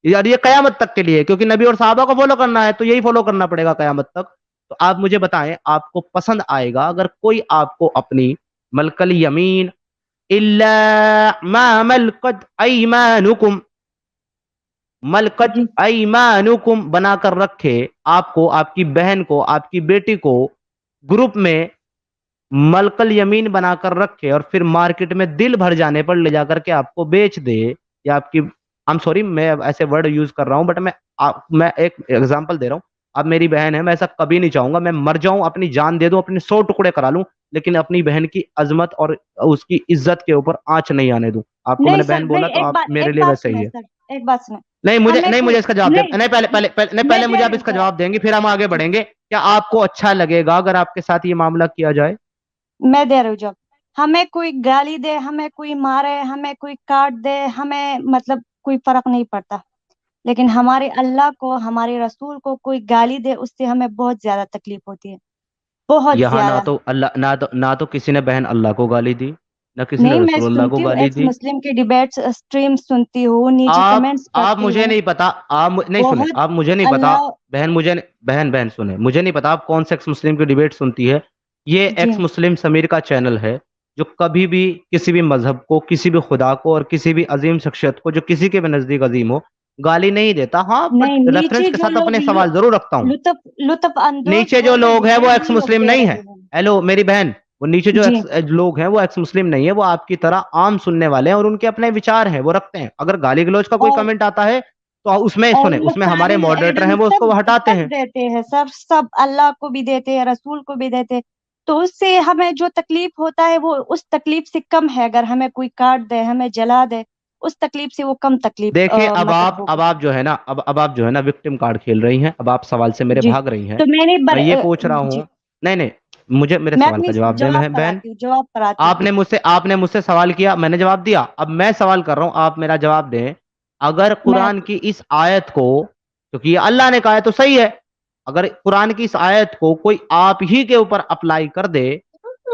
اور یہ قیامت تک کے لیے، کیونکہ نبی اور صحابہ کو فالو کرنا ہے تو یہی فالو کرنا پڑے گا قیامت تک. تو آپ مجھے بتائیں آپ کو پسند آئے گا اگر کوئی آپ کو اپنی ملک الیمین الا ما ملکت ایمانکم، ملکت جی ایمانکم بنا کر رکھے، آپ کو، آپ کی بہن کو، آپ کی بیٹی کو گروپ میں ملک الیمین بنا کر رکھے، اور پھر مارکیٹ میں دل بھر جانے پر لے جا کر کے آپ کو بیچ دے، یا آپ کی، سوری میں ایسے ورڈ یوز کر رہا ہوں بٹ میں ایک ایگزامپل دے رہا ہوں. اب میری بہن ہے، میں ایسا کبھی نہیں چاہوں گا میں مر جاؤں، اپنی جان دے دوں، اپنے 100 ٹکڑے کرا لوں، لیکن اپنی بہن کی عظمت اور اس کی عزت کے اوپر آنچ نہیں آنے دوں. آپ کو میں نہیں نے سر، بہن بولا نہیں، تو آپ میرے لیے ویسے ہی ہے. ایک بات سنیں. نہیں ہمیں کوئی، مجھے اس کا جواب دیں، نہیں نہیں میں پہلے دے مجھے آپ رہی اس کا ہوں جواب دیں گے پھر ہم آگے جواب. بڑھیں گے. کیا آپ کو اچھا لگے گا اگر آپ کے ساتھ یہ معاملہ کیا جائے؟ میں دے رہی ہوں جواب. ہمیں کوئی گالی دے، ہمیں کوئی مارے، ہمیں کوئی کاٹ دے، ہمیں مطلب کوئی فرق نہیں پڑتا، لیکن ہمارے اللہ کو، ہمارے رسول کو کوئی گالی دے، اس سے ہمیں بہت زیادہ تکلیف ہوتی ہے، بہت یہاں زیادہ. نہ تو کسی نے بہن اللہ کو گالی دی، نہ کسی نے نہیں، میں رسول اللہ کو سنتی ہوں، گالی ایکس دی. مسلم کی ڈیبیٹس اسٹریم سنتی ہوں، نیچے کمنٹس آپ پڑھتی مجھے ہوں. نہیں پتا، نہیں سنیں، بہت آپ مجھے نہیں پتا. اللہ. بہن مجھے بہن سنیں، مجھے نہیں پتا آپ کون سے ایکس مسلم کی ڈیبیٹ سنتی ہے. یہ جی ایکس مسلم سمیر کا چینل ہے جو کبھی بھی کسی بھی مذہب کو، کسی بھی خدا کو اور کسی بھی عظیم شخصیت کو جو کسی کے بھی نزدیک عظیم ہو گالی نہیں دیتا. ہاں نہیں، بٹ ریفرنس نیچے کے جو ساتھ لوگ اپنے سوال ضرور رکھتا ہوں. لطف اندوز نیچے جو ہوتے لوگ ہیں ہیں وہ ایکس وہی لوگ مسلم دے نہیں ہے. رہے ہیں. ہیلو میری بہن، وہ نیچے جو جی لوگ ہیں وہ ایکس مسلم نہیں ہے، وہ آپ کی طرح عام سننے والے ہیں اور ان کے اپنے وچار ہیں، وہ رکھتے ہیں. اگر گالی گلوچ کا کوئی اور کمنٹ آتا ہے تو اس میں اور سنیں، وہ اس میں ہمارے طاہر ماڈریٹر ایڈم ہیں وہ اس سب کو ہٹاتے سب ہیں. دیتے ہیں سر، سب اللہ کو بھی دیتے ہیں، رسول کو بھی دیتے ہیں. تو اس سے ہمیں جو تکلیف ہوتا ہے وہ اس تکلیف سے کم ہے. اگر ہمیں کوئی کاٹ دے، ہمیں جلا دے، اس تکلیف سے وہ کم تکلیف دیکھیں اب مطلب ہوگی. آپ جو ہے نا، اب آپ جو ہے نا وکٹم کارڈ کھیل رہی ہیں. اب آپ سوال سے میرے جی، بھاگ رہی ہیں. تو میں نے میں یہ پوچھ رہا جی، ہوں، نہیں مجھے میرے میں سوال اپنی کا جواب دیں جواب پر بہن. آتی ہوں، جواب پر آتی ہوں. آپ نے مجھ سے سوال کیا، میں نے جواب دیا. اب میں سوال کر رہا ہوں، آپ میرا جواب دیں. اگر میں قرآن کی اس آیت کو، کیونکہ یہ اللہ نے کہا ہے تو صحیح ہے، اگر قرآن کی اس آیت کو کوئی آپ ہی کے اوپر اپلائی کر دے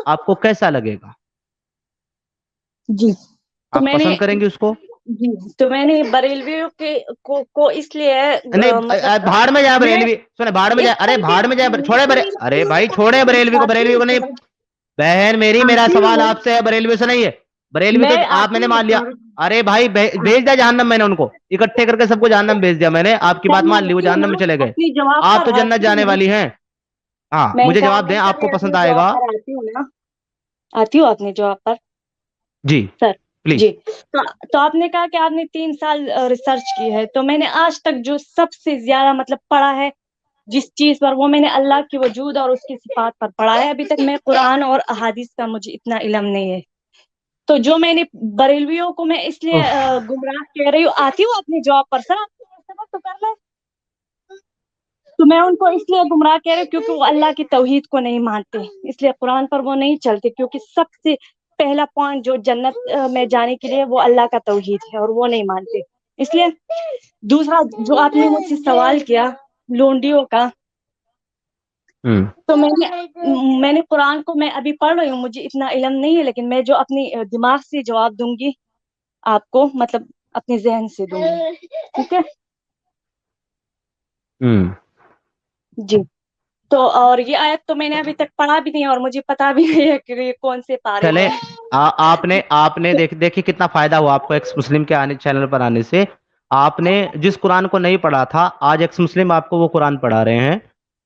آپ کو کیسا لگے گا؟ جی، تو آپ میں نے پسند کریں گے اس کو؟ جی تو میں نے بریلویوں کے کو اس لیے مطلب نہیں بھاڑ میں جائے میں بریلوی، سنے بھاڑ میں اس جائے، ارے پر بھی بھاڑ میں جائے، چھوڑے ارے بھائی چھوڑے میں بریلوی کو نہیں. بہن میری، میرا آتی سوال ہوں، آپ سے ہے، بریلوی سے نہیں ہے. بریلوی تو میں آپ، میں آتی نے ہوں مان لیا. سر. ارے بھائی بھیج دیا جہنم، میں نے ان کو اکٹھے کر کے سب کو جہنم بھیج دیا میں نے. آپ کی سر بات میں مان لی، وہ آتی ہوں جہنم نا، میں چلے گئے. اپنی جواب آپ پر تو جنت آتی ہوں جانے نا. والی ہیں. ہاں میں مجھے انکار جواب دیں، نہیں کر آپ کو رہی، پسند اپنی آئے جواب گا؟ پر آتی ہوں نا، آتی ہوں اپنے جواب پر. جی سر پلیز. جی، تو آپ نے کہا کہ آپ نے 3 سال ریسرچ کی ہے، تو میں نے آج تک جو سب سے زیادہ مطلب پڑھا ہے جس چیز پر وہ میں نے اللہ کے وجود اور اس کی صفات پر پڑھا ہے. ابھی تک میں قرآن اور احادیث کا مجھے اتنا علم نہیں ہے. تو جو میں نے بریلویوں کو میں اس لیے اف، گمراہ کہہ رہی ہوں، آتی ہوں اپنی جاب پر، سر آپ سبق تو کر لیں. تو میں ان کو اس لیے گمراہ کہہ رہی ہوں کیونکہ وہ اللہ کی توحید کو نہیں مانتے، اس لیے قرآن پر وہ نہیں چلتے. کیونکہ سب سے پہلا پوائنٹ جو جنت میں جانے کے لیے وہ اللہ کا توحید ہے، اور وہ نہیں مانتے. اس لیے دوسرا جو آپ نے مجھ سے سوال کیا لونڈیوں کا، ہم، تو میں نے قرآن کو میں ابھی پڑھ رہی ہوں، مجھے اتنا علم نہیں ہے، لیکن میں جو اپنی دماغ سے جواب دوں گی آپ کو، مطلب اپنے ذہن سے دوں گی. ٹھیک ہے ہم. جی. تو اور یہ آیت تو میں نے ابھی تک پڑھا بھی نہیں، اور مجھے پتا بھی نہیں ہے کہ یہ کون سے پارے چلے، میں آپ نے دیکھیے کتنا فائدہ ہوا آپ کو ایکس مسلم کے چینل پر آنے سے. آپ نے جس قرآن کو نہیں پڑھا تھا، آج ایکس مسلم آپ کو وہ قرآن پڑھا رہے ہیں.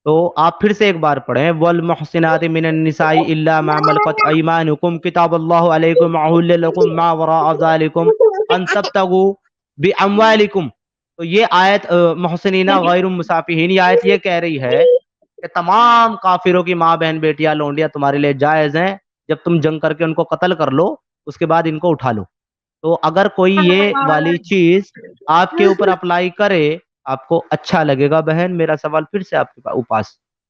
تو آپ پھر سے ایک بار پڑھیں، والمحصنات من النساء الا ما ملكت ايمانكم كتاب الله عليكم احل لكم ما وراء ذلكم ان تبتغوا باموالكم. تو یہ آیت محسنین غیر مسافحین، یہ آیت یہ کہہ رہی ہے کہ تمام کافروں کی ماں بہن بیٹیاں لونڈیاں تمہارے لیے جائز ہیں، جب تم جنگ کر کے ان کو قتل کر لو اس کے بعد ان کو اٹھا لو. تو اگر کوئی یہ والی چیز آپ کے اوپر اپلائی کرے آپ کو اچھا لگے گا. بہن میرا سوال پھر سے آپ کے پاس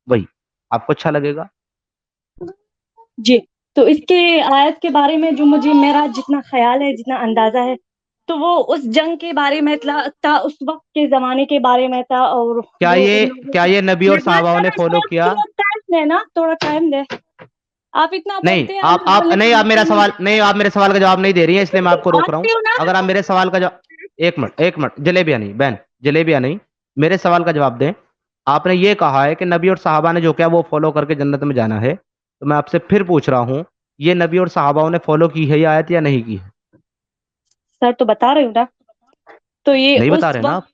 وہی، آپ کو اچھا لگے گا؟ جی. تو اس کے آیت کے بارے میں جو مجھے میرا جتنا خیال ہے، جتنا اندازہ ہے، تو وہ اس جنگ کے بارے میں تھا، اس وقت کے زمانے کے بارے میں تھا. اور وہ ان لوگوں کیا کو یہ نبی اور میں بات صحابہ کر نے رہا فالو کیا؟ تھوڑا ٹائم دے نا، تھوڑا ٹائم دے. آپ اتنا نہیں، بولتے ہیں، آپ آپ بولنے نہیں، کا آپ میرا مطلب سوال نہیں، آپ میرے سوال کا جواب نہیں دے رہی ہیں، اس لیے میں آپ کو روک رہا ہوں. آتی ہوں نا. اگر آپ میرے سوال کا جواب، ایک منٹ جلیبیاں نہیں بہن، جلیبیاں نہیں، میرے سوال کا جواب دیں. آپ نے یہ کہا ہے کہ نبی اور صحابہ نے جو کیا وہ فالو کر کے جنت میں جانا ہے. تو میں آپ سے پھر پوچھ رہا ہوں، یہ نبی اور صحابہ نے فالو کی ہے یہ آیت یا نہیں کی ہے؟ سر تو بتا رہی ہوں نا. تو یہ نہیں اس بتا رہے نا آپ. وقت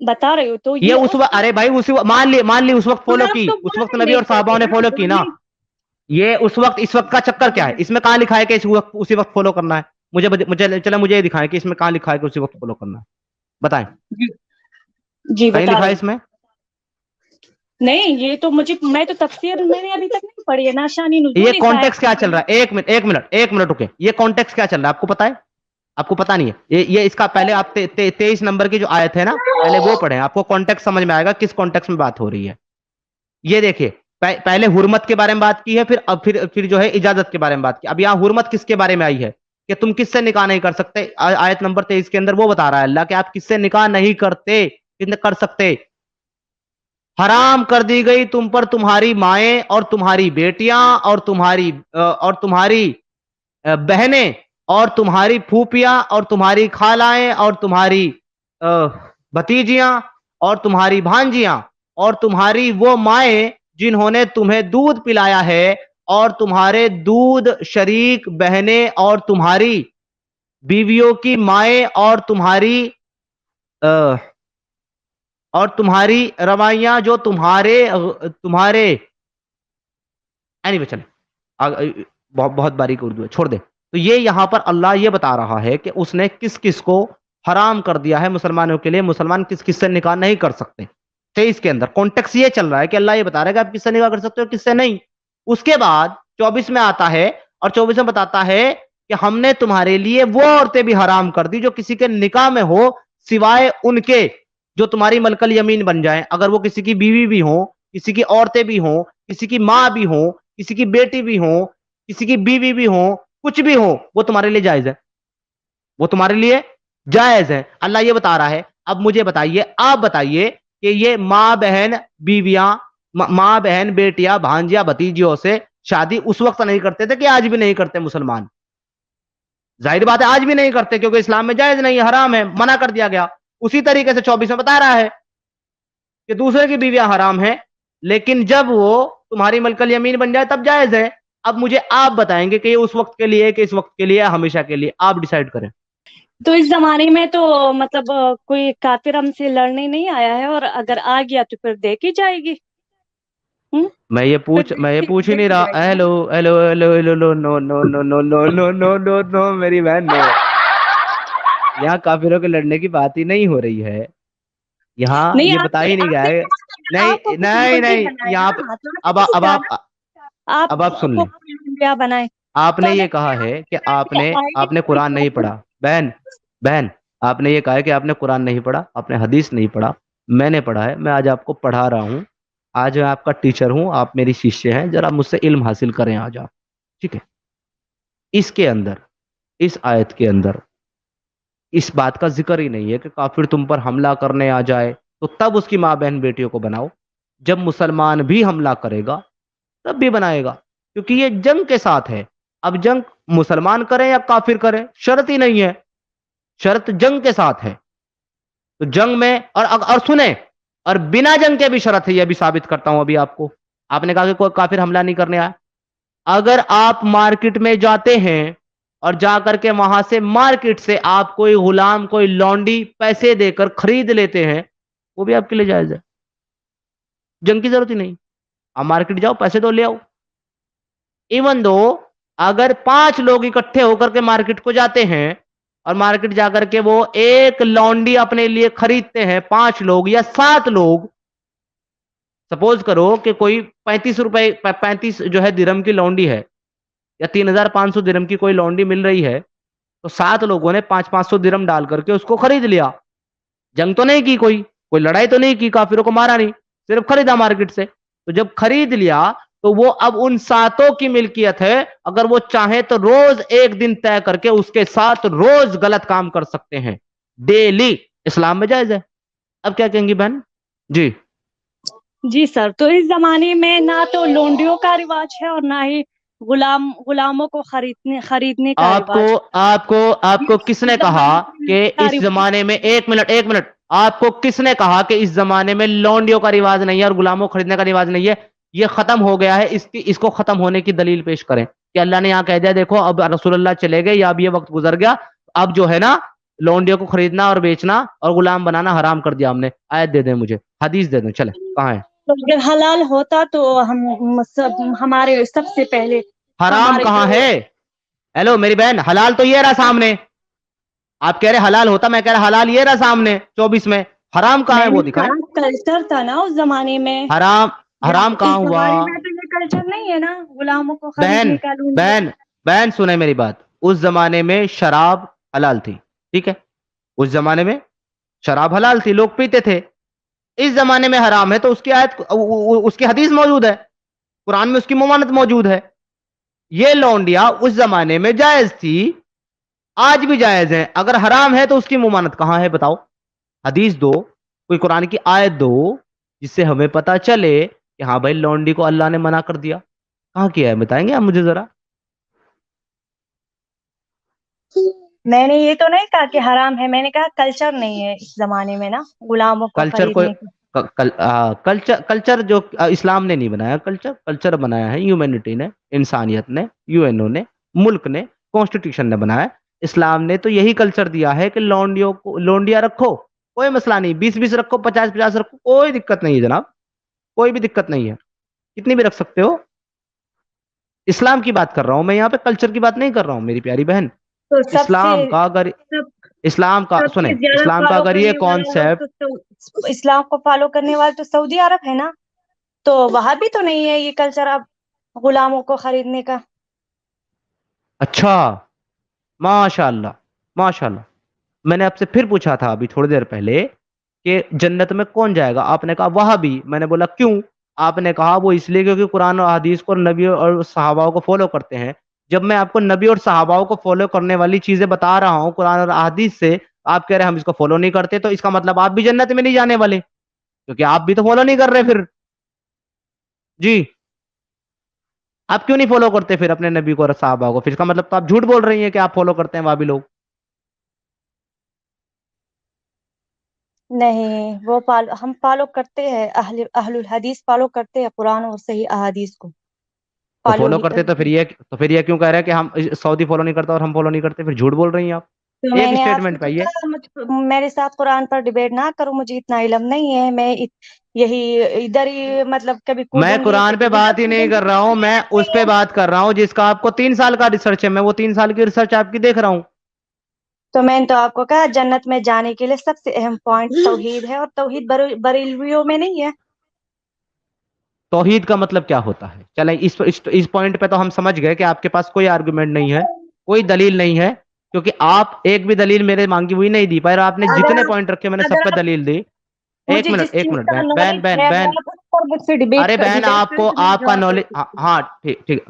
بتا رہی ہوں، تو یہ یہ اس وقت، ارے بھائی مان لی اس وقت فالو آپ کی، تو اس بولنا وقت ہی نبی نہیں اور صحابہ چاہتے نے نا، فالو کی نا. بولنے. یہ اس وقت کا چکر کیا ہے؟ اس میں کہاں لکھا ہے کہ اسی وقت فالو کرنا ہے؟ مجھے یہ دکھائیں کہ اس میں کہاں لکھا ہے کہ اسی وقت فالو کرنا ہے، بتائیں. جی کہیں بتا لکھا رہے ہے ہیں. اس میں؟ نہیں، یہ تو میں تو تفسیر میں نے ابھی تک نہیں پڑھی ہے. ناشانی یہ نزول اس آیت کانٹیکس کیا چل کی. رہا ہے؟ ایک منٹ رکے. یہ کانٹیکس کیا چل رہا ہے آپ کو پتا ہے؟ آپ کو پتا نہیں ہے یہ اس کا پہلے آپ 23 نمبر کی جو آیت ہے نا پہلے وہ پڑھیں، آپ کو کانٹیکس سمجھ میں آئے گا کس کانٹیکس میں بات ہو رہی ہے. یہ دیکھیے پہلے حرمت کے بارے میں بات کی ہے، پھر جو ہے اجازت کے بارے میں بات کی. اب یہاں حرمت کس کے بارے میں آئی ہے کہ تم کس سے نکاح نہیں کر سکتے. آیت نمبر 23 کے اندر وہ بتا رہا ہے اللہ کہ آپ کس سے نکاح نہیں کر سکتے. حرام کر دی گئی تم پر تمہاری مائیں اور تمہاری بیٹیاں اور تمہاری بہنیں اور تمہاری پھوپیاں اور تمہاری خالائیں اور تمہاری بھتیجیاں اور تمہاری بھانجیاں اور تمہاری وہ مائیں جنہوں نے تمہیں دودھ پلایا ہے اور تمہارے دودھ شریک بہنیں اور تمہاری بیویوں کی مائیں اور تمہاری روائیاں جو تمہارے چلے بہت باریک اردو ہے، چھوڑ دے. تو یہ یہاں پر اللہ یہ بتا رہا ہے کہ اس نے کس کس کو حرام کر دیا ہے مسلمانوں کے لیے، مسلمان کس کس سے نکاح نہیں کر سکتے. 23 کے اندر کانٹیکس یہ چل رہا ہے کہ اللہ یہ بتا رہا ہے کہ آپ کس سے نکاح کر سکتے ہو کس سے نہیں. اس کے بعد 24 میں آتا ہے اور 24 میں بتاتا ہے کہ ہم نے تمہارے لیے وہ عورتیں بھی حرام کر دی جو کسی کے نکاح میں ہو سوائے ان کے جو تمہاری ملک الیمین بن جائیں. اگر وہ کسی کی بیوی بھی ہوں، کسی کی عورتیں بھی ہوں، کسی کی ماں بھی ہوں، کسی کی بیٹی بھی ہوں، کسی کی بیوی بھی ہوں، کچھ بھی ہو، وہ تمہارے لیے جائز ہے. وہ تمہارے لیے جائز ہے. اللہ یہ بتا رہا ہے. اب مجھے بتائیے، آپ بتائیے کہ یہ ماں بہن بیویاں، ماں بہن بیٹیاں بھانجیاں بھتیجیوں سے شادی اس وقت نہیں کرتے تھے کہ آج بھی نہیں کرتے مسلمان؟ ظاہر بات ہے آج بھی نہیں کرتے کیونکہ اسلام میں جائز نہیں ہے، حرام ہے، منع کر دیا گیا. اسی طریقے سے 24 میں بتا رہا ہے کہ دوسرے کی بیویاں حرام ہیں لیکن جب وہ تمہاری ملک الیمین بن جائے تب جائز ہے. اب مجھے آپ بتائیں گے کہ یہ اس وقت کے لیے کہ اس وقت کے لیے ہمیشہ کے لیے، آپ ڈیسائیڈ کریں. تو اس زمانے میں تو مطلب کوئی کافر ہم سے لڑنے نہیں آیا ہے، اور اگر آ گیا تو پھر دیکھی جائے گی. میں یہ پوچھ ہی نہیں رہا. ہیلو ہیلو ہیلو ہیلو نو نو نو نو نو نو نو نو نو نو میری بہن نو. یہاں کافروں کے لڑنے کی بات ہی نہیں ہو رہی ہے. یہاں نہیں، یہ آپ بتا ہی نہیں گیا سے ہے. نہیں آپ کو نہیں خود بھی نہیں بنائے یہاں نا، پہ تو اب آپ اب زیادہ آپ اب آپ سن کو لیں. کیا بنائے. آپ تو نے میں یہ کہا ہے کہ آپ نے آئے قرآن نہیں پڑھا. بہن بہن آپ نے یہ کہا ہے کہ آپ نے قرآن نہیں پڑھا, آپ نے حدیث نہیں پڑھا. میں نے پڑھا ہے, میں آج آپ کو پڑھا رہا ہوں. آج میں آپ کا ٹیچر ہوں, آپ میری شیشے ہیں, ذرا مجھ سے علم حاصل کریں آج آپ. ٹھیک ہے. اس کے اندر, اس آیت کے اندر اس بات کا ذکر ہی نہیں ہے کہ کافر تم پر حملہ کرنے آ جائے تو تب اس کی ماں بہن بیٹیوں کو بناؤ. جب مسلمان بھی حملہ کرے گا تب بھی بنائے گا, کیونکہ یہ جنگ کے ساتھ ہے. اب جنگ مسلمان کریں یا کافر کریں شرط ہی نہیں ہے, شرط جنگ کے ساتھ ہے. تو جنگ میں اور سنیں, اور بنا جنگ کے بھی شرط ہے, یہ بھی ثابت کرتا ہوں ابھی آپ کو. آپ نے کہا کہ کوئی کافر حملہ نہیں کرنے آیا. اگر آپ مارکیٹ میں جاتے ہیں اور جا کر کے وہاں سے مارکیٹ سے آپ کوئی غلام, کوئی لونڈی پیسے دے کر خرید لیتے ہیں, وہ بھی آپ کے لیے جائز ہے. جنگ کی ضرورت ہی نہیں, آپ مارکیٹ جاؤ, پیسے دو, لے آؤ. ایون دو اگر 5 لوگ اکٹھے ہو کر کے مارکیٹ کو جاتے ہیں اور مارکیٹ جا کر کے وہ ایک لونڈی اپنے لیے خریدتے ہیں, 5 لوگ یا 7 لوگ, سپوز کرو کہ کوئی 35 روپے 35 جو ہے درہم کی لونڈی ہے, یا 3500 درہم کی کوئی لونڈی مل رہی ہے, تو 7 لوگوں نے 500 درہم ڈال کر کے اس کو خرید لیا. جنگ تو نہیں کی, کوئی لڑائی تو نہیں کی, کافروں کو مارا نہیں, صرف خریدا مارکیٹ سے. تو جب خرید لیا تو وہ اب ان 7 کی ملکیت ہے. اگر وہ چاہیں تو روز ایک دن طے کر کے اس کے ساتھ روز غلط کام کر سکتے ہیں, ڈیلی. اسلام میں جائز ہے. اب کیا کہیں گی بہن؟ جی جی سر, تو اس زمانے میں نہ تو لونڈیوں کا رواج ہے اور نہ ہی غلاموں کو خریدنے کا آپ کو رواج. آپ کو آپ کو کس نے کہا کہ اس رواج زمانے میں, ایک منٹ, آپ کو کس نے کہا کہ اس زمانے میں لونڈیوں کا رواج نہیں ہے اور غلاموں کو خریدنے کا رواج نہیں ہے؟ یہ ختم ہو گیا ہے. اس کو ختم ہونے کی دلیل پیش کریں کہ اللہ نے یہاں کہہ دیا دیکھو اب رسول اللہ چلے گئے یا اب یہ وقت گزر گیا, اب جو ہے نا لونڈیوں کو خریدنا اور بیچنا اور غلام بنانا حرام کر دیا ہم نے. آیت دے دیں مجھے, حدیث دے دیں, چلے کہاں ہے؟ تو اگر حلال ہوتا تو ہمارے سب سے پہلے حرام ہمارے کہاں جو ہے؟ ہیلو میری بہن, حلال تو یہ رہا سامنے. آپ کہہ رہے حلال ہوتا, میں کہہ رہا حلال یہ رہا سامنے 24 میں. حرام کہاں میں ہے نے وہ دکھائیں. کہا کلچر تھا نا اس زمانے میں. حرام حرام کہاں اس ہوا؟ زمانے میں تو یہ کلچر نہیں ہے نا غلاموں کو بہن خریدنے کا. بہن بہن سنیں میری بات. اس زمانے میں شراب حلال تھی, ٹھیک ہے, اس زمانے میں شراب حلال تھی, لوگ پیتے تھے. اس زمانے میں حرام ہے تو اس کی آیت, اس کی حدیث موجود ہے, قرآن میں اس کی ممانت موجود ہے. یہ لونڈیاں اس زمانے میں جائز تھی, آج بھی جائز ہے. اگر حرام ہے تو اس کی ممانت کہاں ہے بتاؤ؟ حدیث دو, کوئی قرآن کی آیت دو جس سے ہمیں پتا چلے کہ ہاں بھائی لونڈی کو اللہ نے منع کر دیا. کہاں کیا ہے بتائیں گے آپ مجھے ذرا؟ میں نے یہ تو نہیں کہا کہ حرام ہے, میں نے کہا کلچر نہیں ہے اس زمانے میں نا غلاموں کو کلچر کو خریدنے کا. کلچر جو اسلام نے نہیں بنایا, کلچر بنایا ہے ہیومینٹی نے, انسانیت نے, یو این او نے, ملک نے, کانسٹیٹیوشن نے بنایا. اسلام نے تو یہی کلچر دیا ہے کہ لونڈیاں رکھو, کوئی مسئلہ نہیں, 20 رکھو, 50 رکھو, کوئی دقت نہیں ہے جناب, کوئی بھی دقت نہیں ہے, کتنی بھی رکھ سکتے ہو. اسلام کی بات کر رہا ہوں میں یہاں پہ, کلچر کی بات نہیں کر رہا ہوں میری پیاری بہن. تو اسلام کا اگر اسلام کا سب سنیں, سے زیادہ اسلام کا فالو اگر یہ کرنے والا کانسیپٹ, تو اسلام کو فالو کرنے والا تو سعودی عرب ہے نا, تو وہاں بھی تو نہیں ہے یہ کلچر اب غلاموں کو خریدنے کا. اچھا, ماشاء اللہ ماشاء اللہ. میں نے آپ سے پھر پوچھا تھا ابھی تھوڑی دیر پہلے کہ جنت میں کون جائے گا, آپ نے کہا وہاں بھی. میں نے بولا کیوں؟ آپ نے کہا وہ اس لیے کیونکہ قرآن اور حدیث کو, نبی اور صحابہ کو فالو کرتے ہیں. جب میں آپ کو نبی اور صحابہ کو فالو کرنے والی چیزیں بتا رہا ہوں قرآن اور حدیث سے, آپ کہہ رہے ہیں ہم اس کو فالو نہیں کرتے, تو اس کا مطلب آپ بھی جنت میں نہیں جانے والے, کیونکہ آپ بھی تو فالو نہیں کر رہے پھر. جی آپ کیوں نہیں فالو کرتے پھر اپنے نبی کو اور صحابہ کو؟ پھر اس کا مطلب تو آپ جھوٹ بول رہی ہیں کہ آپ فالو کرتے ہیں وہاں بھی لوگ. نہیں, وہ ہم فالو کرتے ہیں, اہل الحدیث فالو کرتے ہیں قرآن اور صحیح احادیث کو. تو فالو فالو کرتے تو پھر یہ کیوں کہہ رہے ہیں کہ ہم سعودی فالو نہیں کرتے اور ہم فالو نہیں کرتے؟ پھر جھوٹ بول رہی ہیں آپ. تو میں ایک نے آپ سے اسٹیٹمنٹ تو پائیے. کہا میرے ساتھ قرآن پر ڈیبیٹ نہ کرو, مجھے اتنا علم نہیں ہے. میں یہی ادھر ہی مطلب کبھی میں کودوں گی قرآن پہ کبھی ادھر بات ہی کودوں نہیں کر گی. رہا ہوں, میں اس پہ بات کر رہا ہوں جس کا آپ کو 3 سال کا ریسرچ ہے. میں وہ 3 سال کی ریسرچ آپ کی دیکھ رہا ہوں. تو میں نے تو آپ کو کہا جنت میں جانے کے لیے سب سے اہم پوائنٹ توحید ہے, اور توحید بریلویوں میں نہیں ہے. توحید کا مطلب کیا ہوتا ہے؟ چلیں اس پوائنٹ پہ تو ہم سمجھ گئے کہ آپ کے پاس کوئی آرگومنٹ نہیں ہے، کوئی دلیل نہیں ہے، کیونکہ آپ ایک بھی دلیل میرے مانگی ہوئی نہیں دی پائے، اور آپ نے اگر جتنے آپ پوائنٹ رکھے میں نے سب اگر پہ آپ دلیل دی۔ ایک مجھے منٹ جس ایک چیز منٹ کا بہن نالج بہن ہے بہن، وہ آپ اس پر مجھ سے ڈبیٹ ارے بہن ڈبیٹ آپ کریں کو تو میں آپ کا جواب دے نالج، سکتی ہوں۔ ہاں ٹھیک ٹھیک،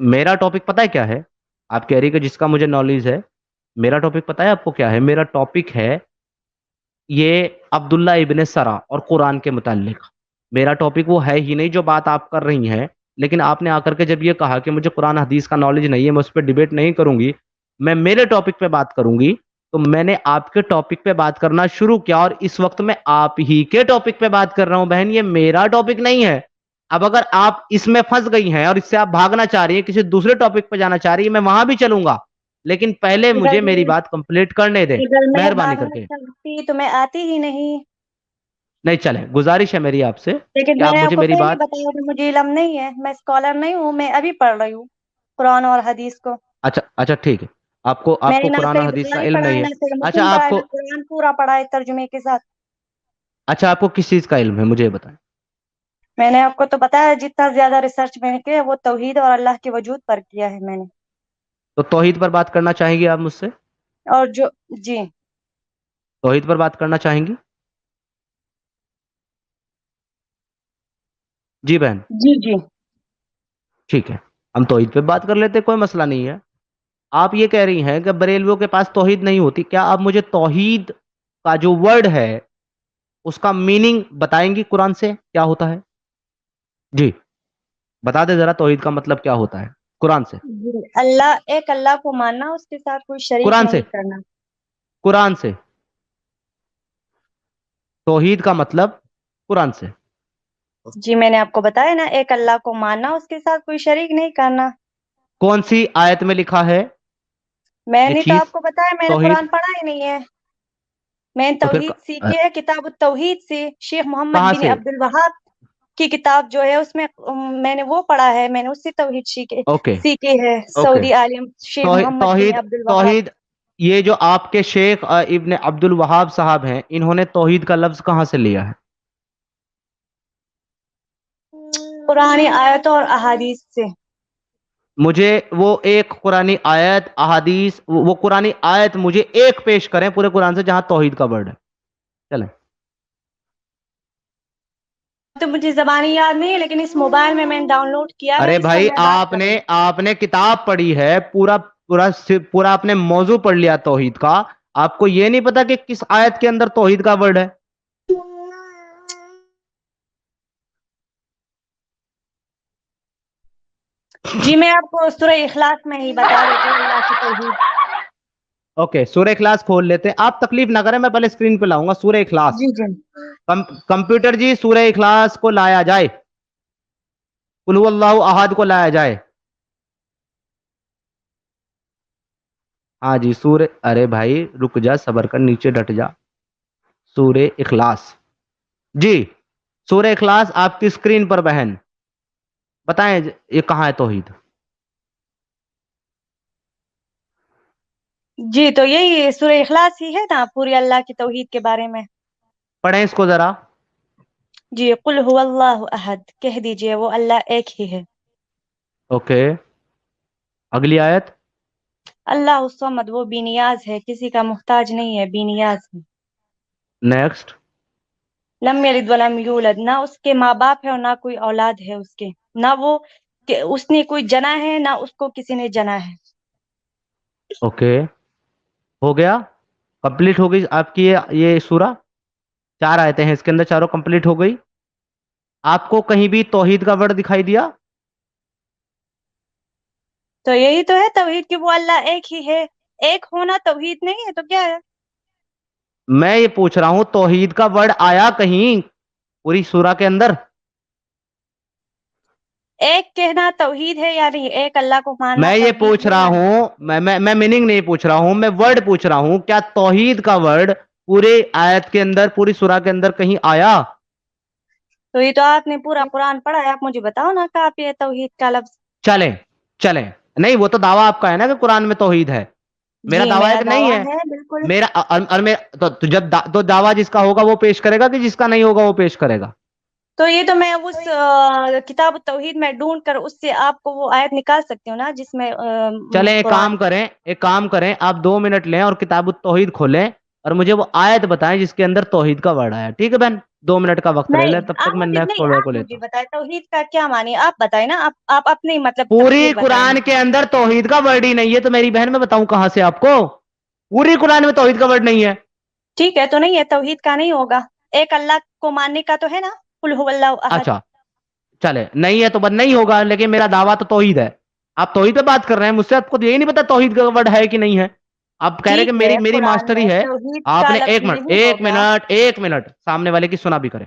میرا ٹاپک پتہ ہے کیا ہے؟ آپ کہہ رہی کہ جس کا مجھے نالج ہے، میرا ٹاپک پتہ ہے آپ کو کیا ہے؟ میرا ٹاپک ہے یہ عبداللہ ابن سرا اور قرآن کے متعلق۔ میرا ٹاپک وہ ہے ہی نہیں جو بات آپ کر رہی ہیں، لیکن آپ نے آ کر کے جب یہ کہا کہ مجھے قرآن حدیث کا نالج نہیں ہے، میں اس پہ ڈیبیٹ نہیں کروں گی، میں میرے ٹاپک پہ بات کروں گی، تو میں نے آپ کے ٹاپک پہ بات کرنا شروع کیا، اور اس وقت میں آپ ہی کے ٹاپک پہ بات کر رہا ہوں۔ بہن یہ میرا ٹاپک نہیں ہے۔ اب اگر آپ اس میں پھنس گئی ہیں اور اس سے آپ بھاگنا چاہ رہی ہیں، کسی دوسرے ٹاپک پہ جانا چاہ رہی ہیں، میں وہاں بھی چلوں گا، لیکن پہلے اگر مجھے میری بات کمپلیٹ کرنے دیں، اگر میں مہربانی کر بھاگنا کے۔ چاہتی تو میں آتی ہی نہیں، نہیں چلیں، گزارش ہے میری آپ سے لیکن کہ میں آپ نے آپ مجھے کو میری پہلے بات، بتایا کہ مجھے علم نہیں ہے، میں اسکالر نہیں ہوں، میں ابھی پڑھ رہی ہوں قرآن اور حدیث کو۔ اچھا اچھا ٹھیک ہے، آپ میں کو نے نہ قرآن اور صحیح حدیث کا بخاری علم پڑھا نہیں ہے، ہے؟ نہ صحیح اچھا مسلم پڑھا آپ ہے، کو، نہ قرآن پورا پڑھا ہے ترجمے کے ساتھ۔ اچھا آپ کو کس چیز کا علم ہے مجھے یہ بتائیں۔ میں نے آپ کو تو بتایا جتنا زیادہ ریسرچ میں نے کیا وہ توحید اور اللہ کے وجود پر کیا ہے میں نے۔ تو توحید پر بات کرنا چاہیں گی آپ مجھ سے؟ اور جو جی توحید پر بات کرنا چاہیں گی؟ جی بہن، جی جی ٹھیک ہے، ہم توحید پہ بات کر لیتے، کوئی مسئلہ نہیں ہے۔ آپ یہ کہہ رہی ہیں کہ بریلویوں کے پاس توحید نہیں ہوتی، کیا آپ مجھے توحید کا جو ورڈ ہے اس کا میننگ بتائیں گی قرآن سے کیا ہوتا ہے؟ جی بتا دے ذرا، توحید کا مطلب کیا ہوتا ہے قرآن سے؟ جی اللہ ایک اللہ کو ماننا، اس کے ساتھ کوئی شریک قرآن سے، نہیں کرنا۔ قرآن سے توحید کا مطلب، قرآن سے۔ جی میں نے آپ کو بتایا نا، ایک اللہ کو ماننا، اس کے ساتھ کوئی شریک نہیں کرنا۔ کون سی آیت میں لکھا ہے میں یہ نے تو چیز آپ کو بتایا، میں نے توحید؟ قرآن پڑھا ہی نہیں ہے، میں نے تو پھر توحید سیکھی ہے کتاب التوحید سے، شیخ محمد کہاں بن سے؟ عبد الوہاب کی کتاب جو ہے اس میں میں نے وہ پڑھا ہے، میں نے اس سے توحید اوکے سیکھی ہے، اوکے، سعودی عالم شیخ محمد بن توحید عبد الوہاب۔ توحید، یہ جو آپ کے شیخ ابن عبد الوہاب صاحب ہیں، انہوں نے توحید کا لفظ کہاں سے لیا ہے؟ قرآن آیتوں اور احادیث سے۔ مجھے وہ ایک قرآنی آیت، احادیث، وہ قرآنی آیت مجھے ایک پیش کریں پورے قرآن سے جہاں توحید کا ورڈ ہے، چلیں۔ تو مجھے زبانی یاد نہیں ہے، لیکن اس موبائل میں نے ڈاؤن لوڈ کیا ہے، ارے اس پر بھائی میں بات کروں گی۔ آپ نے کتاب پڑھی ہے، پورا آپ نے موضوع پڑھ لیا توحید کا، آپ کو یہ نہیں پتا کہ کس آیت کے اندر توحید کا ورڈ ہے؟ جی میں آپ کو سورہ اخلاص میں ہی بتا دیتی ہوں اللہ کی توحید۔ اوکے، سورہ اخلاص کھول لیتے ہیں، آپ تکلیف نہ کریں، میں پہلے اسکرین پہ لاؤں گا سورہ اخلاص۔ جی جی کمپیوٹر جی سورہ اخلاص کو لایا جائے، قل هو اللہ احد کو لایا جائے۔ ہاں جی سورہ، ارے بھائی رک جا، صبر کر، نیچے ڈٹ جا۔ سورہ اخلاص، جی سورہ اخلاص آپ کی اسکرین پر بہن، بتائیں یہ کہاں ہے توحید؟ جی تو یہی سورہ اخلاص ہی ہے نا، پوری اللہ کی توحید کے بارے میں۔ پڑھیں اس کو ذرا۔ جی قل هو اللہ احد کہہ دیجئے، وہ اللہ ایک ہی ہے۔ اوکے، اگلی آیت۔ اللہ الصمد، وہ بے نیاز ہے، کسی کا محتاج نہیں ہے، بے نیاز ہے۔ نیکسٹ۔ لم یلد ولم یولد، نہ اس کے ماں باپ ہے اور نہ کوئی اولاد ہے اس کے، نہ وہ کہ اس نے کوئی جنا ہے، نہ اس کو کسی نے جنا ہے۔ اوکے، ہو گیا، کمپلیٹ ہو گئی آپ کی یہ سورہ، 4 آیتیں ہیں اس کے اندر، چاروں کمپلیٹ ہو گئی۔ آپ کو کہیں بھی توحید کا ورڈ دکھائی دیا؟ تو یہی تو ہے توحید کہ وہ اللہ ایک ہی ہے، ایک ہونا توحید نہیں ہے تو کیا ہے؟ میں یہ پوچھ رہا ہوں توحید کا ورڈ آیا کہیں پوری سورہ کے اندر؟ ایک کہنا توحید ہے، یعنی ایک اللہ کو ماننا میں یہ توحید پوچھ ہے رہا یا نہیں؟ ہوں، میں میننگ نہیں پوچھ رہا ہوں، میں ورڈ پوچھ رہا ہوں، کیا توحید کا ورڈ پورے آیت کے اندر، پوری سورہ کے اندر کہیں آیا؟ تو یہ تو آپ نے پورا قرآن پڑھا ہے، آپ مجھے بتاؤ نا کہاں پہ ہے توحید کا لفظ۔ چلیں چلیں، نہیں وہ تو دعویٰ آپ کا ہے نا کہ قرآن میں توحید ہے، میرا جی دعویٰ ہے میرا کہ نہیں دعویٰ ہے؟ ہے بالکل۔ میرا اور تو جب تو دعویٰ جس کا ہوگا وہ پیش کرے گا کہ جس کا نہیں ہوگا وہ پیش کرے گا؟ تو یہ تو میں اس کتاب التوحید میں ڈھونڈ کر اس سے آپ کو وہ آیت نکال سکتی ہوں نا، جس میں چلیں ایک قرآن. کام کریں آپ 2 منٹ لیں اور کتاب التوحید کھولیں اور مجھے وہ آیت بتائیں جس کے اندر توحید کا ورڈ آیا. ٹھیک ہے بہن، 2 منٹ کا وقت لے لیں، نہیں، تب تک آپ میں مجھے نیکسٹ نہیں، فالوور کو آپ لیتا مجھے ہوں. بتائیں توحید کا کیا معنی، آپ بتائیں نا، آپ اپنی مطلب پوری تفسیر بتائیں. قرآن کے اندر توحید کا ورڈ ہی نہیں ہے تو میری بہن میں بتاؤں کہاں سے آپ کو؟ پوری قرآن میں توحید کا ورڈ نہیں ہے. ٹھیک ہے، تو نہیں ہے، توحید کا نہیں ہوگا. ایک اللہ کو ماننے کا تو ہے نا، قل هو اللہ احد. اچھا چلے نہیں ہے تو بس نہیں ہوگا، لیکن میرا دعویٰ تو توحید ہے. آپ توحید پہ بات کر رہے ہیں مجھ سے، آپ کو یہی نہیں پتا توحید کا ورڈ ہے کہ نہیں ہے. آپ کہہ رہے ہیں کہ ٹھیک ہے، میری قرآن میں ماسٹری ہے. توحید آپ کا نے لفظ نہیں ہوگا. ایک منٹ سامنے والے کی سنا بھی کریں.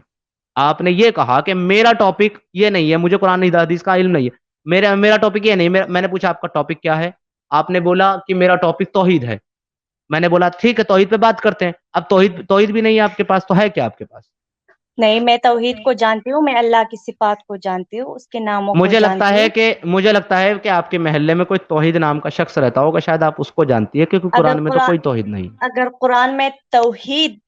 آپ نے یہ کہا کہ میرا ٹاپک یہ نہیں ہے، مجھے قرآن حدیث کا علم نہیں ہے. میرا ٹاپک یہ نہیں، میں نے پوچھا آپ کا ٹاپک کیا ہے؟ آپ نے بولا کہ میرا ٹاپک توحید ہے. میں نے بولا ٹھیک ہے توحید پہ بات کرتے ہیں. اب توحید بھی نہیں ہے آپ کے پاس، تو ہے کیا آپ کے پاس؟ نہیں، میں توحید کو جانتی ہوں، میں اللہ کی صفات کو جانتی ہوں، اس کے ناموں کو جانتی ہوں. مجھے لگتا ہے کہ آپ کے محلے میں کوئی توحید نام کا شخص رہتا ہوگا، شاید آپ اس کو جانتی ہے، کیونکہ اگر قرآن میں تو قرآن کوئی توحید نہیں. اگر قرآن میں توحید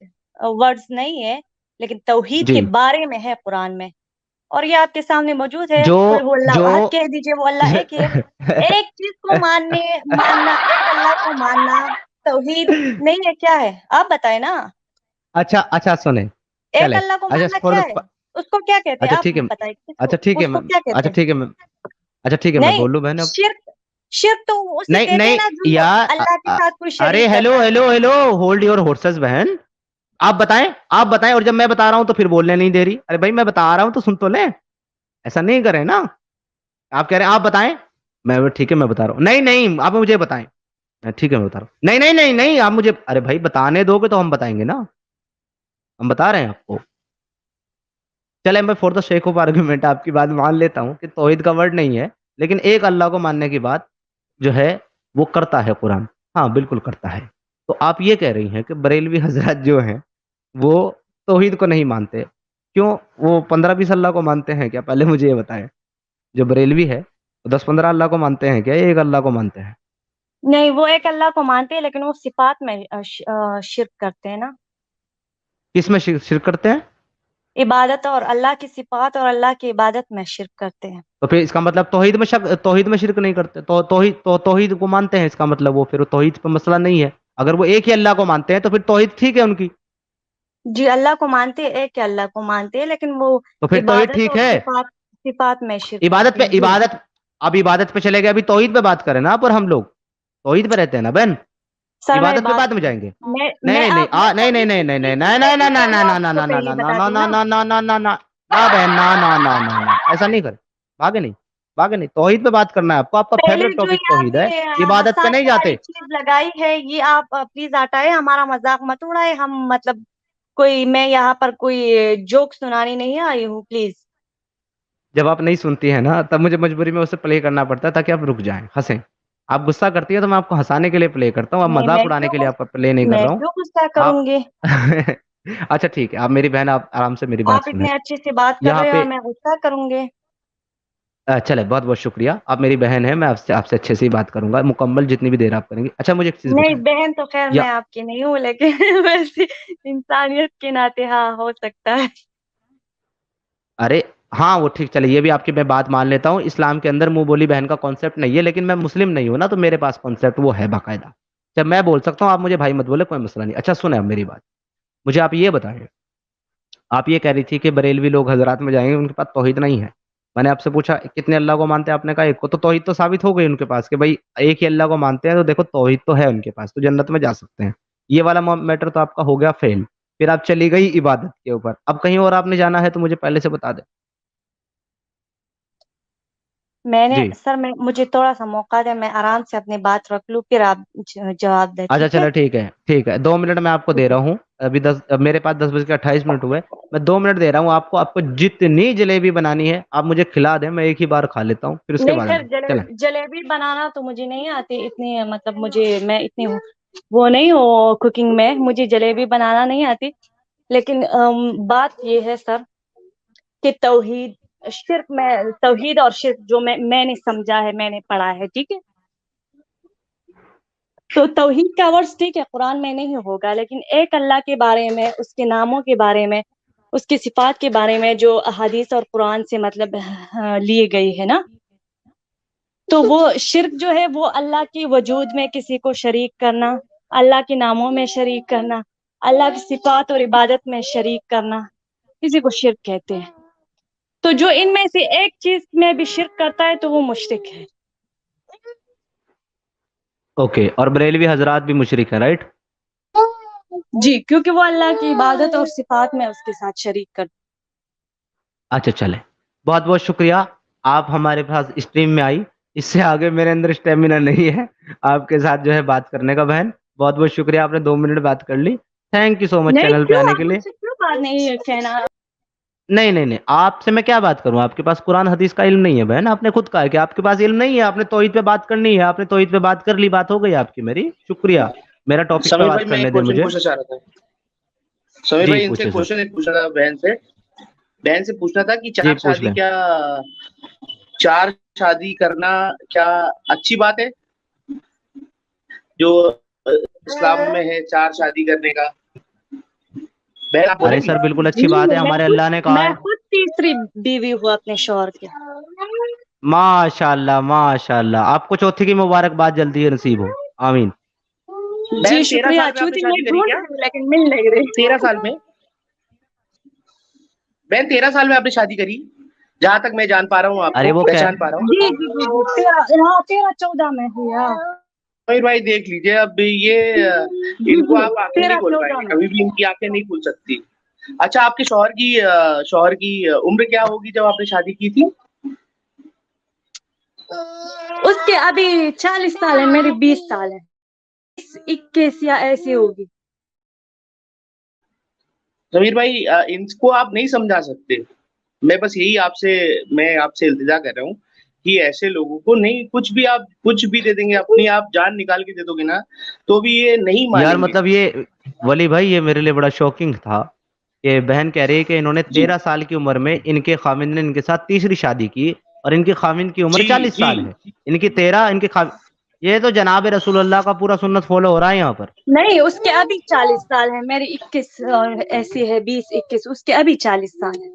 ورڈز نہیں ہے، لیکن توحید کے جی بارے میں ہے قرآن میں، اور یہ آپ کے سامنے موجود ہے. جو قل هو جو اللہ احد، کہہ دیجئے وہ اللہ ایک ہے. ایک چیز کو ماننا، ایک اللہ کو ماننا توحید نہیں ہے. کیا ہے آپ بتائیں نا. اچھا سنیں. ایک چلے اللہ کو اچھا ماننا کیا ہے، اس کو کیا کہتے ہیں، اچھا آپ ٹھیک ہے. بتائیں اچھا ٹھیک ہے اس کو کیا کہتے اچھا ہیں. ٹھیک ہے اچھا ٹھیک ہے میں نہیں، بول لوں بہن اب. شرک تو اسے نہیں کہتے ہیں نہیں نا جو اللہ کے ساتھ کوئی ارے شریک ہیلو کرتا ہے. ہیلو ہیلو ہولڈ یور ہورسز بہن. آپ بتائیں اور جب میں بتا رہا ہوں تو پھر بولنے نہیں دے رہی. ارے بھائی میں بتا رہا ہوں تو سن تو لیں، ایسا نہیں کریں نا. آپ کہہ رہے ہیں آپ بتائیں، میں ٹھیک ہے میں بتا رہا ہوں. نہیں آپ مجھے بتائیں. ٹھیک ہے میں بتا رہا ہوں. نہیں آپ مجھے، ارے بھائی بتانے دو گے تو ہم بتائیں گے نا، ہم بتا رہے ہیں آپ کو. چلے میں for the sake of argument آپ کی بات مان لیتا ہوں کہ توحید کا ورڈ نہیں ہے، لیکن ایک اللہ کو ماننے کی بات جو ہے وہ کرتا ہے قرآن. ہاں بالکل کرتا ہے. تو آپ یہ کہہ رہی ہیں کہ بریلوی حضرات جو ہیں وہ توحید کو نہیں مانتے. کیوں؟ وہ 15-20 اللہ کو مانتے ہیں کیا؟ پہلے مجھے یہ بتائیں. جو بریلوی ہے وہ 10-15 اللہ کو مانتے ہیں کیا؟ ایک اللہ کو مانتے ہیں؟ نہیں، وہ ایک اللہ کو مانتے ہیں، لیکن وہ صفات میں شرک کرتے ہیں نا. کس میں شرک کرتے ہیں؟ عبادت اور اللہ کی صفات اور اللہ کی عبادت میں شرک کرتے ہیں. تو پھر اس کا مطلب توحید میں شرک نہیں کرتے، توحید کو مانتے ہیں، اس کا مطلب وہ پھر توحید پہ مسئلہ نہیں ہے. اگر وہ ایک ہی اللہ کو مانتے ہیں تو پھر توحید ٹھیک ہے ان کی. جی، اللہ کو مانتے ہیں، ایک اللہ کو مانتے ہیں، لیکن وہ تو پھر توحید عبادت ٹھیک اور ہے. صفات میں شرک عبادت کرتے پہ ہیں. جی، عبادت پہ چلے گئے، ابھی توحید پہ بات کریں نا. پر ہم لوگ توحید پہ رہتے ہیں نا بہن. سر میں عبادت پہ بات بعد میں جائیں گے. میں نہیں نہیں آپ میں نہیں نہیں توحید نہیں کی نہیں نہیں اتنی نہیں نہیں کیفیت ہے، وہ نہیں آپ کو پہلے نہ بتا نہ دوں نہ نا. نہ نہ نہ نہ نہ بہن نہ ایسا نہیں کرے. بھاگے نہیں توحید پہ بات کرنا ہے آپ کو. آپ کا پہلے فیوریٹ جو ٹاپک یہ آپ توحید ہے، نے عبادت پہ نہیں ہنسانے جاتے. والی چیز لگائی ہے، یہ آپ پلیز ہٹائے، ہمارا مذاق مت اڑائے. ہم مطلب میں یہاں پر کوئی جوک سنانی نہیں آئی ہوں، پلیز. جب آپ نہیں سنتی ہیں نا تب مجھے مجبوری میں اسے پلے کرنا پڑتا ہے تاکہ آپ رک جائیں، ہنسیں. آپ غصہ کرتی ہے تو میں آپ کو ہنسانے کے لیے پلے کرتا ہوں، اب نہیں، مذاق اڑانے کے لیے آپ کا پلے نہیں کر میں رہا ہوں. کیوں غصہ آپ کروں گی. اچھا ٹھیک ہے، آپ میری بہن، آپ آرام سے میری بات آپ سنیں اتنے اچھے سے بات کر یہاں رہے ہو پہ. اور میں غصہ کروں گی. چلے بہت بہت شکریہ، آپ میری بہن ہیں، میں آپ سے اچھے سے ہی بات کروں گا مکمل جتنی بھی دیر آپ کریں گے. اچھا مجھے ایک چیز نہیں، بتائیں. بہن تو خیر یا میں آپ کی نہیں ہوں، لیکن ویسے انسانیت کے ناطے ہاں ہو سکتا ہے. ارے ہاں وہ ٹھیک، چلے یہ بھی آپ کی میں بات مان لیتا ہوں. اسلام کے اندر منہ بولی بہن کا کانسیپٹ نہیں ہے، لیکن میں مسلم نہیں ہوں نا، تو میرے پاس کانسیپٹ وہ ہے باقاعدہ. جب میں بول سکتا ہوں، آپ مجھے بھائی مت بولے، کوئی مسئلہ نہیں. اچھا سنیں اب میری بات. مجھے آپ یہ بتائیں، آپ یہ کہہ رہی تھی کہ بریلوی لوگ حضرات میں جائیں گے ان کے پاس توحید نہیں ہے. میں نے آپ سے پوچھا کتنے اللہ کو مانتے ہیں، آپ نے کہا ایک کو. تو توحید تو ثابت ہو گئی ان کے پاس کہ بھائی ایک ہی اللہ کو مانتے ہیں، تو دیکھو توحید تو ہے ان کے پاس، تو جنت میں جا سکتے ہیں. یہ والا میٹر تو آپ کا ہو گیا فیل. پھر آپ چلی گئی عبادت کے اوپر. اب کہیں اور آپ نے جانا ہے تو مجھے پہلے سے بتا دیں. جی سر مجھے تھوڑا سا موقع دے، میں آرام سے اپنی بات رکھ لوں، پھر آپ جواب دیں. اچھا ٹھیک ہے. چلو ٹھیک ہے 2 منٹ میں آپ کو دے رہا ہوں. ابھی میرے پاس 10:28 ہوئے. میں 2 منٹ دے رہا ہوں آپ کو جتنی جلیبی بنانی ہے آپ مجھے کھلا دیں، میں ایک ہی بار کھا لیتا ہوں، پھر اس کے نہیں بعد سر، آئیں. چلیں. جلیبی بنانا تو مجھے نہیں آتی اتنی، مطلب میں اتنی وہ نہیں ہوں کوکنگ میں، مجھے جلیبی بنانا نہیں آتی. لیکن بات یہ ہے سر کہ توحید اور شرک جو میں نے سمجھا ہے، میں نے پڑھا ہے، ٹھیک ہے. تو توحید کا ورڈ ٹھیک ہے قرآن میں نہیں ہوگا، لیکن ایک اللہ کے بارے میں، اس کے ناموں کے بارے میں اس کی صفات کے بارے میں جو احادیث اور قرآن سے مطلب لیے گئی ہے نا، تو وہ شرک جو ہے وہ اللہ کی وجود میں کسی کو شریک کرنا، اللہ کے ناموں میں شریک کرنا، اللہ کی صفات اور عبادت میں شریک کرنا، کسی کو شرک کہتے ہیں۔ تو جو ان میں سے ایک چیز میں بھی شرک کرتا ہے تو وہ مشرک ہے۔ اوکے، اور بریلوی حضرات بھی مشرک ہیں، رائٹ؟ جی، کیونکہ وہ اللہ کی عبادت اور صفات میں اس کے ساتھ شریک کرتے۔ اچھا چلیں، بہت بہت شکریہ، آپ ہمارے پاس اسٹریم میں آئی، اس سے آگے میرے اندر اسٹیمنا نہیں ہے آپ کے ساتھ جو ہے بات کرنے کا۔ بہن بہت بہت شکریہ، آپ نے 2 منٹ بات کر لی، تھینک یو سو مچ نہیں چینل پہ کیوں، آنے آپ کے مجھ لیے۔ سے کیوں بات نہیں کہنا؟ نہیں نہیں نہیں، آپ سے میں کیا بات کروں، آپ کے پاس قرآن حدیث کا علم نہیں ہے بہن، آپ نے خود کہا ہے کہ آپ کے پاس علم نہیں ہے، آپ نے توحید پہ بات کرنی ہے، آپ نے توحید پہ بات کر لی، بات ہو گئی آپ کی میری، شکریہ، میرا ٹاپک پہ سمیر بھائی بات میں کرنے ایک دیں کوشچن مجھے۔ پوچھنا چاہ رہا تھا، سمیر جی بھائی ان سے پوچھے سر، کوشچن پوچھنا تھا بہن سے پوچھنا تھا کہ جی پوچھ لیں۔ چار شادی کرنا کیا اچھی بات ہے جو اسلام میں ہے، چار شادی کرنے کا؟ بہن آپ بولیں ارے گی؟ سر بالکل اچھی جی، بات ہے، ہمارے اللہ نے کہا میں ہے۔ خود تیسری بیوی ہوں اپنے شوہر کے۔ ماشاء اللہ ماشاء اللہ، آپ کو چوتھی کی مبارکباد جلدی نصیب ہو، آمین۔ جی بہن 13 شکریہ، سال میں آپ نے چوتھی میں شادی کری ڈھونڈ کیا؟ رہی ہوں لیکن مل نہیں رہی۔ 13 سال میں بہن 13 سال میں آپ نے شادی کری، جہاں تک میں جان پا رہا ہوں، آپ ارے کو وہ پہچان پا رہا ہوں۔ جی جی جی جی، 13 14 میں ہوئی۔ ہاں سمیر بھائی دیکھ لیجئے، اب یہ جی ان کو جی، آپ آنکھیں نہیں 13 کھول پائیں 14 گے، میں۔ کبھی بھی ان کی آنکھیں نہیں کھل سکتی۔ اچھا، آپ کے شوہر کی عمر کیا ہوگی جب آپ نے شادی کی تھی؟ اس کے ابھی 40 سال ہے، میری 20 سال ہے، 21 یا ایسی ہوگی۔ سمیر بھائی ان کو آپ نہیں سمجھا سکتے، میں بس یہی آپ سے التجا کر رہا ہوں کہ ایسے لوگوں کو نہیں، کچھ بھی دے دیں گے، اپنی آپ جان نکال کے دے دو گے نا تو بھی یہ نہیں یار مانیں گے۔ مطلب یہ ولی بھائی، یہ میرے لیے بڑا شوکنگ تھا کہ بہن کہہ رہی ہے کہ انہوں نے جی 13 سال کی عمر میں ان کے خاوند نے ان کے ساتھ تیسری شادی کی، اور ان کے خاوند کی عمر جی 40 جی سال ہے، ان کی 13، ان کے یہ تو جناب رسول اللہ کا پورا سنت فالو ہو رہا ہے یہاں پر۔ نہیں، اس کے ابھی 40 سال ہے، میری 21 ایسی ہے، 20 21، اس کے ابھی 40 سال ہے۔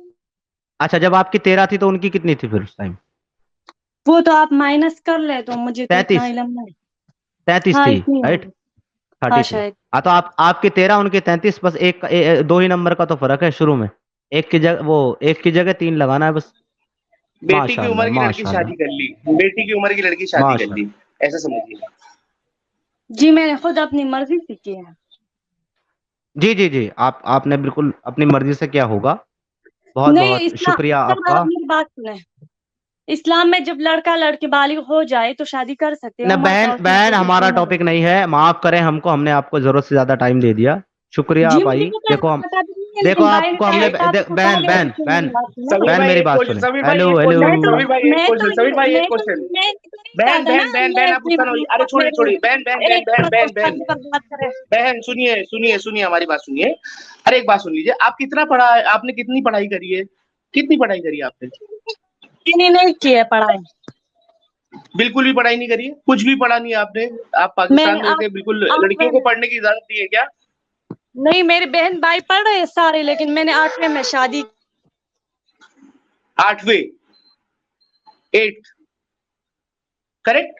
اچھا، جب آپ کی 13 تھی تو ان کی کتنی تھی پھر اس ٹائم؟ وہ تو آپ مائنس کر لیں، تو مجھے تو اتنا 33، علم نہیں۔ 33 ہاں تھی، اتنی رائٹ؟ ہوگی، ہاں 33۔ شاید۔ ہاں تو آپ کی 13، ان کی 33، بس دو ہی نمبر کا تو فرق ہے شروع میں، ایک کی جگہ 3 لگانا ہے بس۔ بیٹی ماشاء کی اللہ عمر کی لڑکی ماشاء اللہ شادی کر لی، بیٹی کی عمر کی لڑکی شادی کر ماشاء لی، اللہ۔ ایسا سمجھیے۔ جی میں نے خود اپنی مرضی سے کی ہے۔ جی جی جی، آپ نے بالکل اپنی مرضی سے کیا ہوگا، بہت نہیں، بہت شکریہ آپ اسلام کا۔ آپ میری بات سنیں، اسلام میں جب لڑکا لڑکی بالغ ہو جائے تو شادی کر سکتے ہیں، نہ عمر بہن کا اس میں بہن، کوئی ہمارا ایشو نہیں۔ ٹاپک نہیں ہے، معاف کریں ہم نے آپ کو ضرورت سے زیادہ ٹائم دے دیا، شکریہ جی آپ مجھے آئی۔ پتا ہے، پتا بھی نہیں ہے، دیکھو لیکن بھائی آپ نے کو ہم نے پہلے ٹاپک اٹھا بہن لیا بہن تو پھر بہن میری بات سنیں۔ سمیر بہن بھائی میری ایک بات کوشچن، سنیں، سمیر بھائی ہیلو ایک ہیلو۔ کوشچن، میں تو سمیر بھائی ایک میں تو کوشچن، سمیر بھائی میں ایک تو کوشچن۔ میں نہیں بہن چاہتا نا بہن بہن میں بہن آپ اپنی غصہ نہ ہوئیے، ارے چھوڑیے چھوڑیے، بہن بہن بہن ایک بہن پر بہن بہن شادی پر بات کریں۔ بہن سنیے ہماری بات سنیے، ارے ایک بات سن لیجیے، آپ کتنا پڑھا ہے، آپ نے کتنی پڑھائی کری ہے، کتنی پڑھائی کری ہے آپ نے؟ میں نے نہیں کی ہے پڑھائی۔ بالکل بھی پڑھائی نہیں کری ہے، کچھ بھی پڑھا نہیں ہے آپ نے؟ آپ میں پاکستان نے میں رہتے بالکل لڑکیوں کو پڑھنے کی اجازت دی ہے کیا؟ نہیں، میری بہن بھائی پڑھ رہے ہیں سارے، لیکن میں نے 8ویں میں شادی۔ 8ویں 8 کریکٹ،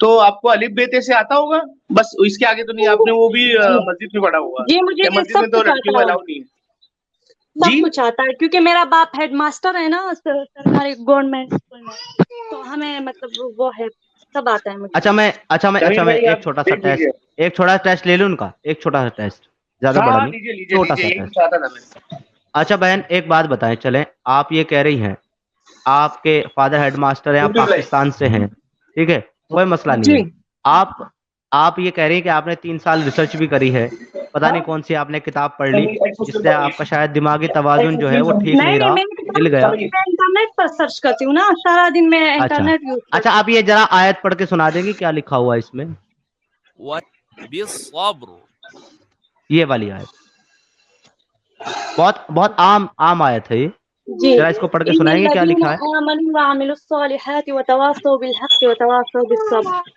تو آپ کو الف ب تے سے آتا ہوگا، بس اس کے آگے تو نہیں، آپ نے وہ بھی جی مسجد میں پڑھا ہوگا، جی، مجھے یا یہ مسجد میں سب تو کچھ لڑکیوں آتا کو ہے، الاؤ نہیں ہے؟ سب جی کچھ آتا ہے، کیونکہ میرا باپ ہیڈ ماسٹر ہے نا سرکاری گورنمنٹ اسکول میں، تو ہمیں مطلب وہ ہے، سب آتا ہے مجھے۔ سمیر اچھا میں بھائی ایک آپ چھوٹا سا دیکھ لیجیے۔ ٹیسٹ لے لوں ان کا، ایک چھوٹا سا ٹیسٹ، زیادہ ہاں بڑا ہاں، نہیں، لیجیے لیجیے چھوٹا لیجیے، سا یہی ٹیسٹ۔ چاہتا تھا میں۔ اچھا بہن ایک بات بتائیں، چلیں آپ یہ کہہ رہی ہیں آپ کے فادر ہیڈ ماسٹر ہیں، آپ یوٹیوب لائف پاکستان سے ہیں، ٹھیک ہے، کوئی مسئلہ نہیں جی ہے، آپ آپ یہ کہہ رہی ہیں کہ آپ نے 3 سال ریسرچ بھی کری ہے، پتہ ہاں، نہیں کون سی آپ نے کتاب پڑھ لی جس سے آپ کا شاید دماغی توازن جو ہے وہ ٹھیک نہیں نہیں نہیں، رہا، ہل گیا۔ میں انٹرنیٹ پر سرچ کرتی ہوں نا، سارا دن میں اچھا انٹرنیٹ یوز اچھا، کرتی آپ یہ ذرا آیت پڑھ کے سنا دیں گی کیا لکھا ہوا ہے اس میں، بالصبر یہ والی آیت، بہت بہت عام آیت ہے یہ، ہوں۔ جی، ذرا اس کو پڑھ کے ان سنائیں گے کیا الذین لکھا ہے؟ آمنوا وعملوا الصالحات وتواصوا بالحق وتواصوا بالصبر۔